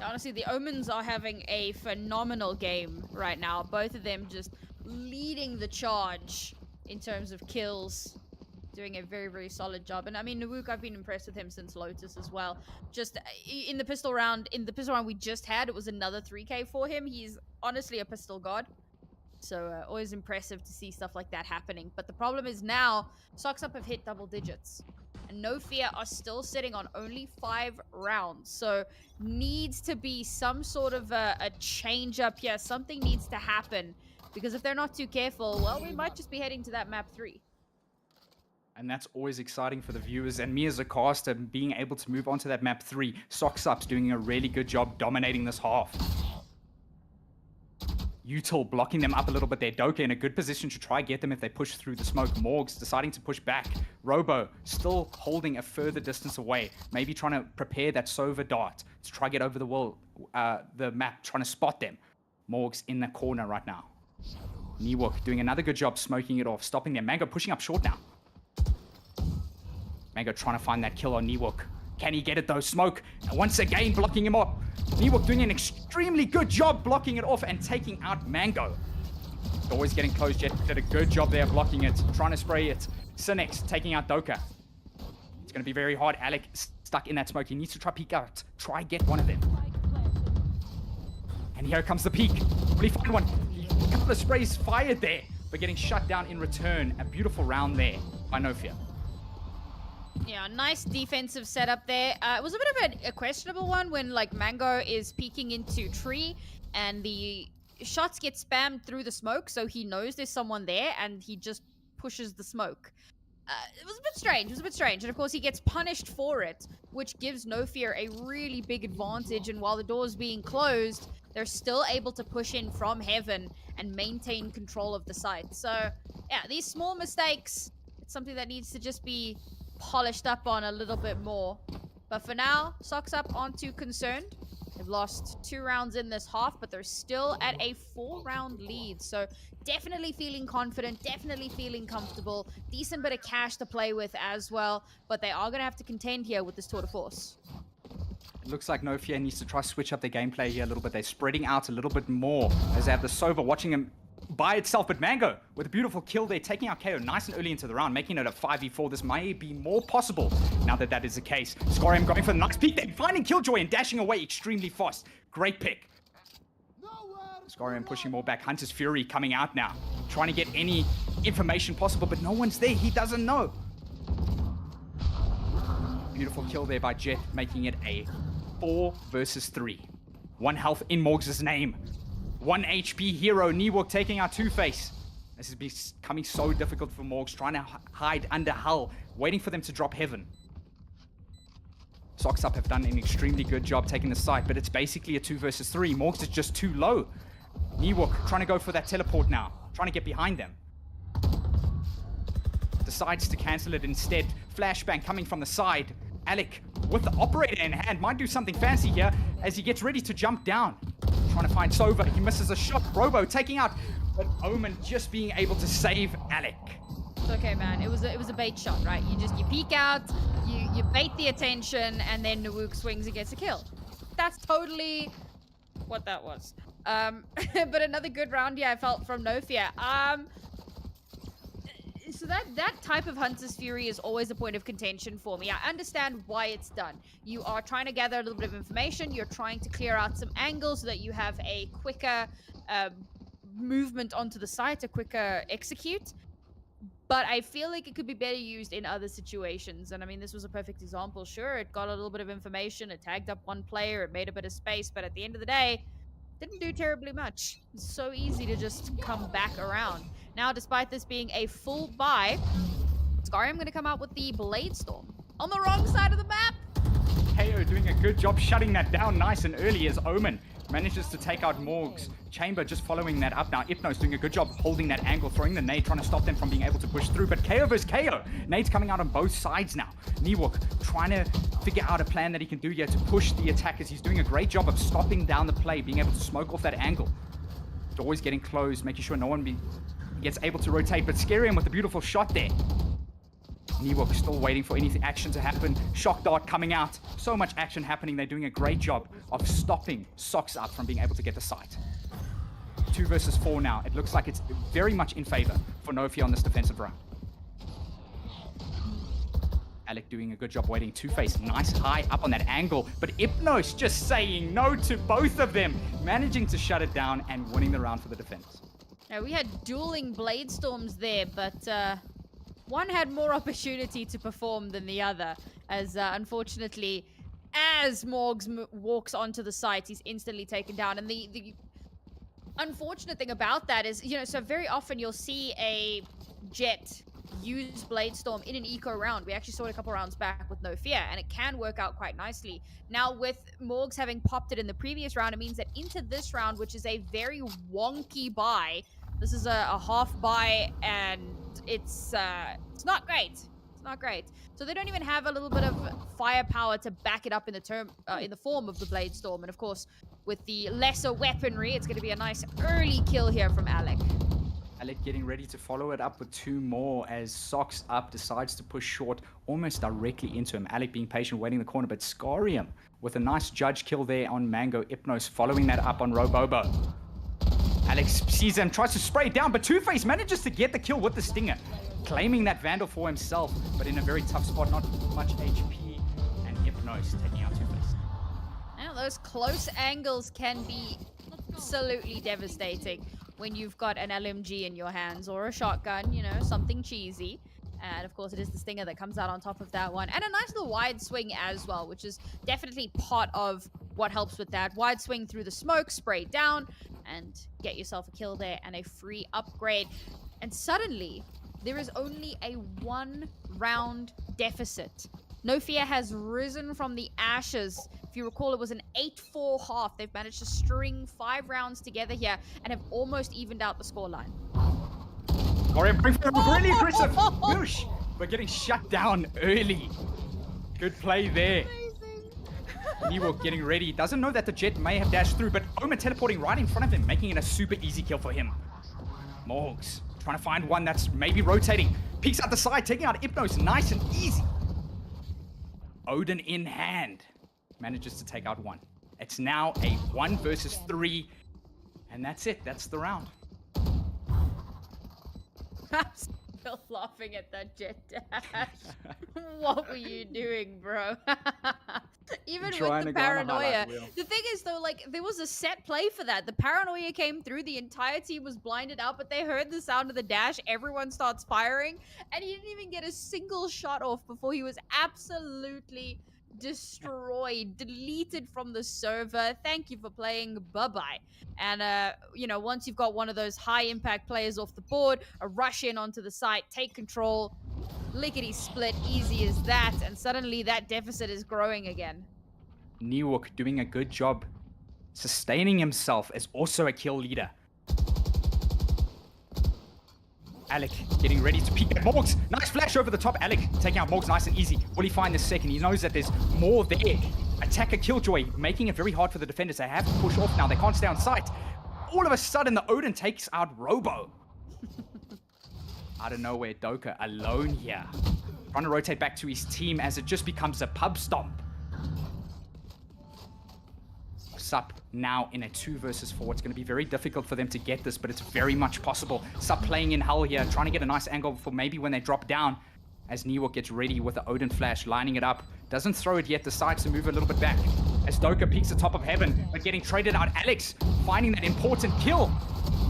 Honestly, the Omens are having a phenomenal game right now. Both of them just leading the charge in terms of kills. Doing a very, very solid job. And I mean, Nawook, I've been impressed with him since Lotus as well. Just in the pistol round we just had, it was another 3K for him. He's honestly a pistol god. So always impressive to see stuff like that happening. But the problem is now, SocksUp have hit double digits. And NoFear are still sitting on only 5 rounds. So needs to be some sort of a change up here. Something needs to happen. Because if they're not too careful, well, we might just be heading to that map 3. And that's always exciting for the viewers. And me as a caster, being able to move on to that map 3. SocksUp's doing a really good job dominating this half. Util blocking them up a little bit there. Doka in a good position to try get them if they push through the smoke. Morgs deciding to push back. Robo still holding a further distance away. Maybe trying to prepare that Sova dart to try get over the wall, the map, trying to spot them. Morgs in the corner right now. Niwook doing another good job smoking it off, stopping them. Mango pushing up short now. Mango trying to find that kill on Niwook. Can he get it though? Smoke once again blocking him up. Niwook doing an extremely good job blocking it off and taking out Mango. Always getting close. Jet did a good job there blocking it, trying to spray it. Cynics taking out Doka. It's going to be very hard. Alec stuck in that smoke. He needs to try peek out. Try get one of them. And here comes the peek. Will he find one? A couple of sprays fired there, but getting shut down in return. A beautiful round there by NoFear. Yeah, nice defensive setup there. It was a bit of a questionable one when like Mango is peeking into tree and the shots get spammed through the smoke, so he knows there's someone there and he just pushes the smoke. It was a bit strange. It was a bit strange. And of course, he gets punished for it, which gives NoFear a really big advantage. And while the door's being closed, they're still able to push in from heaven and maintain control of the site. So, yeah, these small mistakes, it's something that needs to just be polished up on a little bit more. But for now, SocksUp aren't too concerned. They've lost 2 rounds in this half, but they're still at a 4-round lead. So definitely feeling confident, definitely feeling comfortable. Decent bit of cash to play with as well. But they are going to have to contend here with this tour de force. It looks like NoFear needs to try to switch up their gameplay here a little bit. They're spreading out a little bit more as they have the Sova watching him by itself. But Mango with a beautiful kill there, taking out KO nice and early into the round, making it a 5v4. This might be more possible now that that is the case. SocksUp going for the nice peek there, finding Killjoy and dashing away extremely fast. Great pick. SocksUp pushing more back. Hunter's Fury coming out now, trying to get any information possible, but no one's there. He doesn't know. Beautiful kill there by Jet, making it a 4 versus 3. 1 health in Morgs' name. 1 HP hero. Newok taking out Two-Face. This is becoming so difficult for Morgs, trying to hide under Hull, waiting for them to drop heaven. SocksUp have done an extremely good job taking the site, but it's basically a 2 versus 3. Morgs is just too low. Newok trying to go for that teleport now, trying to get behind them. Decides to cancel it instead. Flashbang coming from the side. Alec with the operator in hand might do something fancy here as he gets ready to jump down. Trying to find Sova. He misses a shot. Robo taking out, but Omen just being able to save Alec. It's okay, man. It was a bait shot, right? You peek out, you bait the attention, and then Nwook swings and gets a kill. That's totally what that was. But another good round, yeah, I felt from NoFear. So that type of Hunter's Fury is always a point of contention for me. I understand why it's done. You are trying to gather a little bit of information. You're trying to clear out some angles so that you have a quicker movement onto the site, a quicker execute. But I feel like it could be better used in other situations. And I mean, this was a perfect example. Sure, it got a little bit of information. It tagged up one player. It made a bit of space. But at the end of the day, didn't do terribly much. It's so easy to just come back around. Now, despite this being a full buy, I'm going to come out with the Blade Storm on the wrong side of the map. KO doing a good job shutting that down nice and early as Omen manages to take out Morgs. Chamber just following that up now. Hypno's doing a good job holding that angle, throwing the nade, trying to stop them from being able to push through. But KO versus KO. Nade's coming out on both sides now. Newok trying to figure out a plan that he can do here to push the attackers. He's doing a great job of stopping down the play, being able to smoke off that angle. Door's getting closed, making sure no one gets able to rotate. But Scarium with a beautiful shot there. Newok still waiting for anything action to happen. Shock dart coming out. So much action happening. They're doing a great job of stopping SocksUp from being able to get the site. 2 versus 4 now. It looks like it's very much in favor for NoFear on this defensive round. Alec doing a good job waiting. Two-Face nice high up on that angle. But Hypnos just saying no to both of them. Managing to shut it down and winning the round for the defense. Now, we had dueling Blade Storms there, but one had more opportunity to perform than the other, as unfortunately, as Morgs walks onto the site, he's instantly taken down. And the unfortunate thing about that is, you know, so very often you'll see a Jet use Blade Storm in an eco round. We actually saw it a couple rounds back with NoFear, and it can work out quite nicely. Now, with Morgs having popped it in the previous round, it means that into this round, which is a very wonky buy, this is a half buy, and it's not great. It's not great. So they don't even have a little bit of firepower to back it up in the form of the Blade Storm. And of course, with the lesser weaponry, it's going to be a nice early kill here from Alec. Alec getting ready to follow it up with 2 more as SocksUp decides to push short almost directly into him. Alec being patient, waiting in the corner, but Scarium with a nice judge kill there on Mango. Hypnos following that up on Robobo. Alex sees him, tries to spray it down, but Two-Face manages to get the kill with the Stinger. Claiming that Vandal for himself, but in a very tough spot, not much HP, and Hypnos taking out Two-Face. Now, those close angles can be absolutely devastating when you've got an LMG in your hands or a shotgun, you know, something cheesy. And of course, it is the Stinger that comes out on top of that one. And a nice little wide swing as well, which is definitely part of what helps with that. Wide swing through the smoke, spray down, and get yourself a kill there and a free upgrade. And suddenly, There is only a 1-round deficit. NoFear has risen from the ashes. If you recall, it was an 8-4 half. They've managed to string 5 rounds together here and have almost evened out the scoreline. Gorium going for a really aggressive push, but getting shut down early. Good play there. Newok getting ready. Doesn't know that the Jet may have dashed through, but Omen teleporting right in front of him, making it a super easy kill for him. Morgs trying to find one that's maybe rotating. Peeks out the side, taking out Hypnos nice and easy. Odin in hand. Manages to take out one. It's now a 1 versus 3. And that's it. That's the round. I'm still laughing at that Jet dash. What were you doing, bro? Even with the paranoia. The thing is, though, like, there was a set play for that. The paranoia came through. The entire team was blinded out, but they heard the sound of the dash. Everyone starts firing, and he didn't even get a single shot off before he was absolutely destroyed, deleted from the server. Thank you for playing. Bye-bye. And, you know, once you've got one of those high-impact players off the board, a rush in onto the site, take control, lickety split, easy as that, and suddenly that deficit is growing again. Newok doing a good job sustaining himself as also a kill leader. Alec getting ready to peek at Morgs. Nice flash over the top. Alec taking out Morgs nice and easy. Will he find the second? He knows that there's more there. Attacker Killjoy making it very hard for the defenders. They have to push off now. They can't stay on site. All of a sudden, the Odin takes out Robo. Out of nowhere, Doka alone here. Trying to rotate back to his team as it just becomes a pub stomp. Sup now in a 2 versus 4. It's going to be very difficult for them to get this, but it's very much possible. Sup playing in Hull here, trying to get a nice angle for maybe when they drop down. As Newok gets ready with the Odin flash, lining it up. Doesn't throw it yet, decides to move a little bit back. As Doka peeks the top of heaven, but getting traded out. Alex finding that important kill.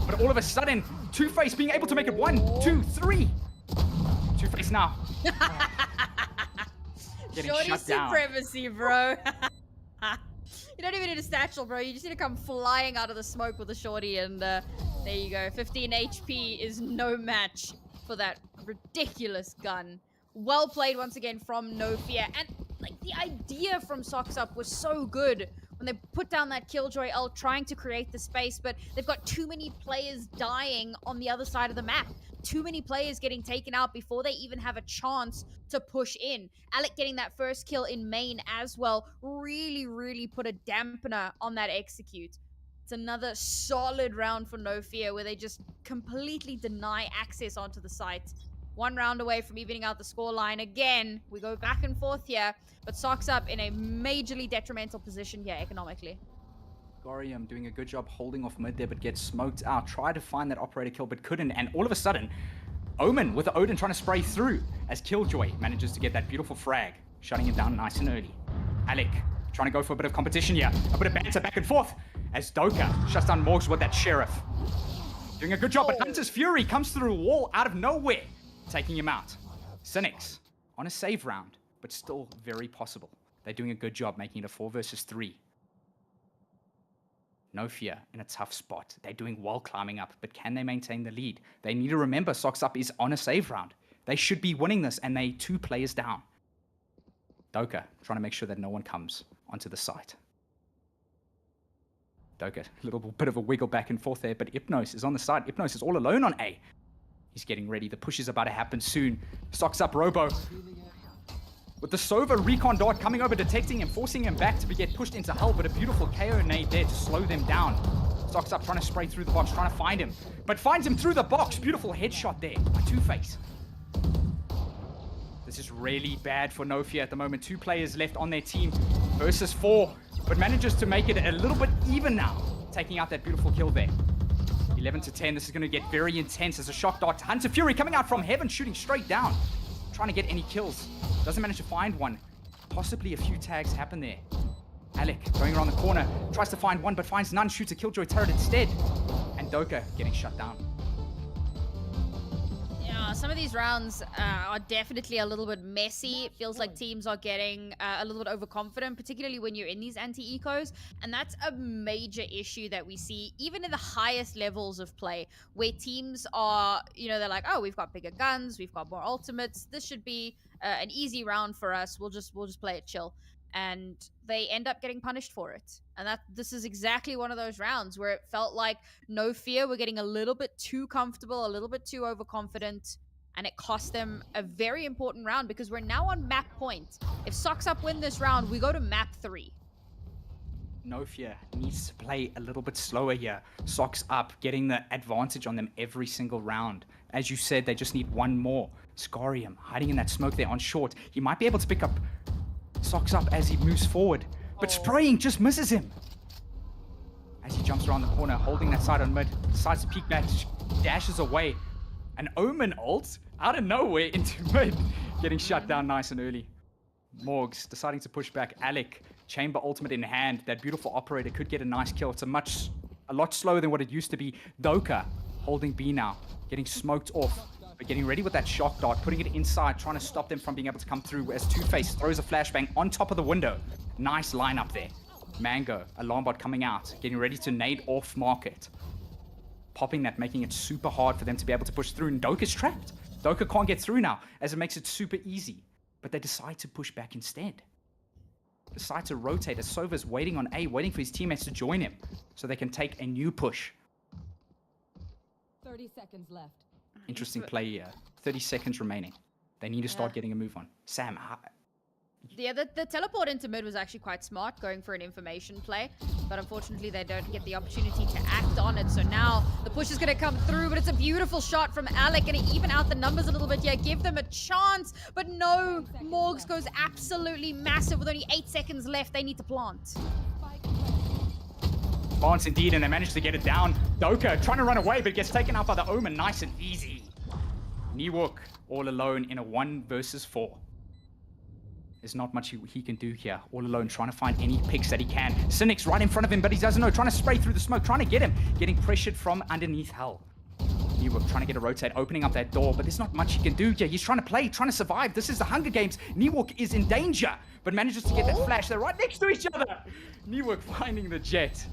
But all of a sudden, Two-Face being able to make it 1, 2, 3. Two-Face now. Getting Shorty shut down. supremacy, bro. You don't even need a satchel, bro. You just need to come flying out of the smoke with a shorty, and there you go. 15 HP is no match for that ridiculous gun. Well played once again from NoFear. And like the idea from SocksUp was so good when they put down that Killjoy ult trying to create the space, but they've got too many players dying on the other side of the map. Too many players getting taken out before they even have a chance to push in. Alec getting that first kill in main as well really put a dampener on that execute. It's another solid round for NoFear where they just completely deny access onto the site. 1 round away from evening out the scoreline. Again, we go back and forth here, but SocksUp in a majorly detrimental position here economically. Gorium doing a good job holding off mid there, but gets smoked out. Tried to find that operator kill, but couldn't. And all of a sudden, Omen with the Odin trying to spray through as Killjoy manages to get that beautiful frag, shutting him down nice and early. Alec trying to go for a bit of competition here. A bit of banter back and forth as Doka shuts down Morgs with that Sheriff. Doing a good job, but Hunter's Fury comes through a wall out of nowhere, taking him out. Cynics on a save round, but still very possible. They're doing a good job making it a 4 versus 3. NoFear in a tough spot. They're doing well climbing up, but can they maintain the lead? They need to remember SocksUp is on a save round. They should be winning this, and they 2 players down. Doka trying to make sure that no one comes onto the site. Doka, a little bit of a wiggle back and forth there, but Hypnos is on the side. Hypnos is all alone on A. He's getting ready. The push is about to happen soon. SocksUp Robo with the Sova recon dart coming over, detecting him, forcing him back to get pushed into Hull, but a beautiful KO nade there to slow them down. SocksUp trying to spray through the box, trying to find him, but finds him through the box. Beautiful headshot there by Two-Face. This is really bad for NoFear at the moment. 2 players left on their team versus 4, but manages to make it a little bit even now, taking out that beautiful kill there. 11 to 10. This is going to get very intense as a shock dart. Hunter Fury coming out from heaven, shooting straight down, trying to get any kills. Doesn't manage to find one. Possibly a few tags happen there. Alec going around the corner, tries to find one, but finds none. Shoots a Killjoy turret instead. And Doka getting shut down. Yeah, some of these rounds are definitely a little bit messy. It feels like teams are getting a little bit overconfident, particularly when you're in these anti-ecos. And that's a major issue that we see even in the highest levels of play, where teams are, they're like, oh, we've got bigger guns, we've got more ultimates. This should be an easy round for us. We'll just play it chill. And they end up getting punished for it. And this is exactly one of those rounds where it felt like NoFear were getting a little bit too comfortable, a little bit too overconfident, and it cost them a very important round because we're now on map point. If SocksUp win this round, we go to map 3. NoFear needs to play a little bit slower here. SocksUp getting the advantage on them every single round. As you said, they just need one more. Scarium hiding in that smoke there on short. He might be able to pick up SocksUp as he moves forward, but spraying just misses him. As he jumps around the corner, holding that side on mid, decides to peek back, dashes away. An Omen ult out of nowhere into mid, getting shut down nice and early. Morgs deciding to push back. Alec, chamber ultimate in hand. That beautiful operator could get a nice kill. It's a lot slower than what it used to be. Doka holding B now, getting smoked off. But getting ready with that shock dart, putting it inside, trying to stop them from being able to come through as Two-Face throws a flashbang on top of the window. Nice lineup there. Mango, alarm bot coming out, getting ready to nade off market. Popping that, making it super hard for them to be able to push through, and Doka's trapped. Doka can't get through now, as it makes it super easy. But they decide to push back instead. Decide to rotate as Sova's waiting on A, waiting for his teammates to join him, so they can take a new push. 30 seconds left. Interesting play here. 30 seconds remaining. They need to start getting a move on. Sam, yeah, the teleport into mid was actually quite smart, going for an information play. But unfortunately, they don't get the opportunity to act on it. So now the push is going to come through, but it's a beautiful shot from Alec. Going to even out the numbers a little bit here, give them a chance. But no, Morgs goes absolutely massive with only 8 seconds left. They need to plant. Plants indeed, and they manage to get it down. Doka trying to run away, but gets taken out by the Omen. Nice and easy. Niwook all alone in a 1 versus 4. There's not much he can do here. All alone, trying to find any picks that he can. Cynic's right in front of him, but he doesn't know. Trying to spray through the smoke, trying to get him. Getting pressured from underneath Hell. Niwook trying to get a rotate, opening up that door, but there's not much he can do here. He's trying to play, trying to survive. This is the Hunger Games. Niwook is in danger, but manages to get that flash. They're right next to each other. Niwook finding the jet.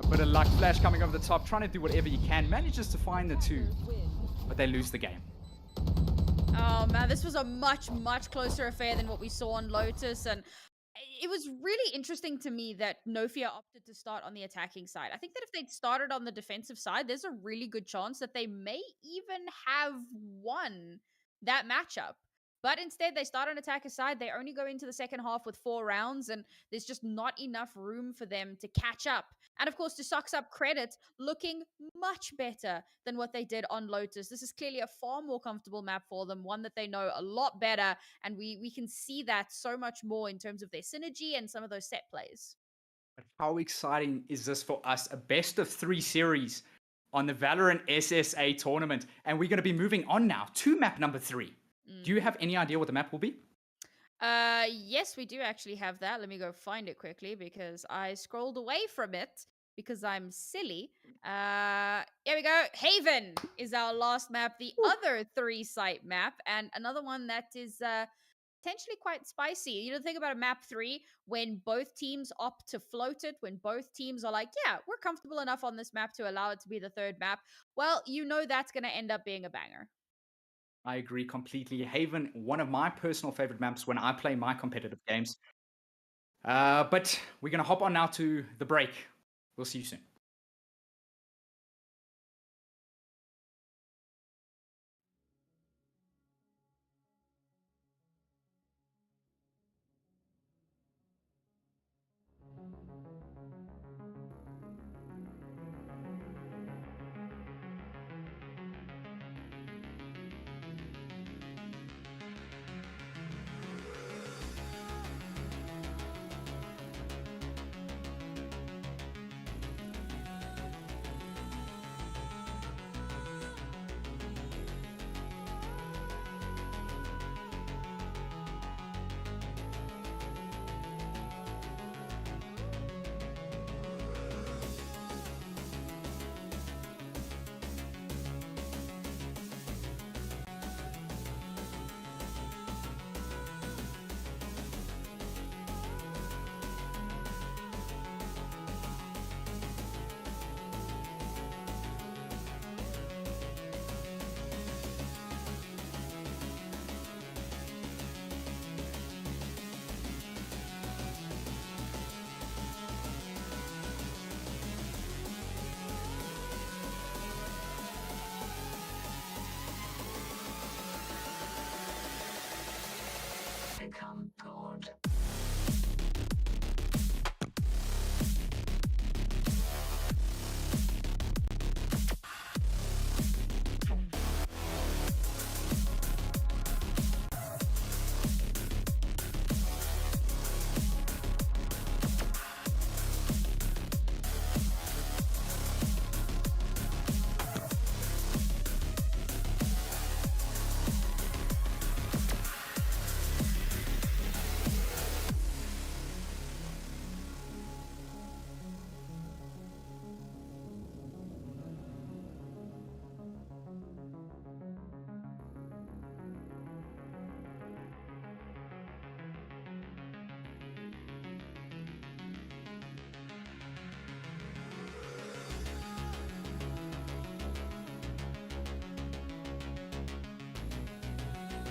A bit of luck, flash coming over the top, trying to do whatever he can. Manages to find the 2, but they lose the game. Oh man, this was a much closer affair than what we saw on Lotus, and it was really interesting to me that NoFear opted to start on the attacking side. I think that if they'd started on the defensive side, there's a really good chance that they may even have won that matchup. But instead, they start on attacker side. They only go into the second half with 4 rounds, and there's just not enough room for them to catch up. And of course, to SocksUp credit, looking much better than what they did on Lotus. This is clearly a far more comfortable map for them, one that they know a lot better, and we can see that so much more in terms of their synergy and some of those set plays. But how exciting is this for us? A best of 3 series on the Valorant SSA tournament, and we're going to be moving on now to map number 3. Do you have any idea what the map will be? Yes, we do actually have that. Let me go find it quickly because I scrolled away from it because I'm silly. Here we go. Haven is our last map, the other 3-site map, and another one that is potentially quite spicy. You know, think about a map 3 when both teams opt to float it, when both teams are like, yeah, we're comfortable enough on this map to allow it to be the 3rd map. Well, you know that's going to end up being a banger. I agree completely. Haven, one of my personal favorite maps when I play my competitive games. But we're going to hop on now to the break. We'll see you soon.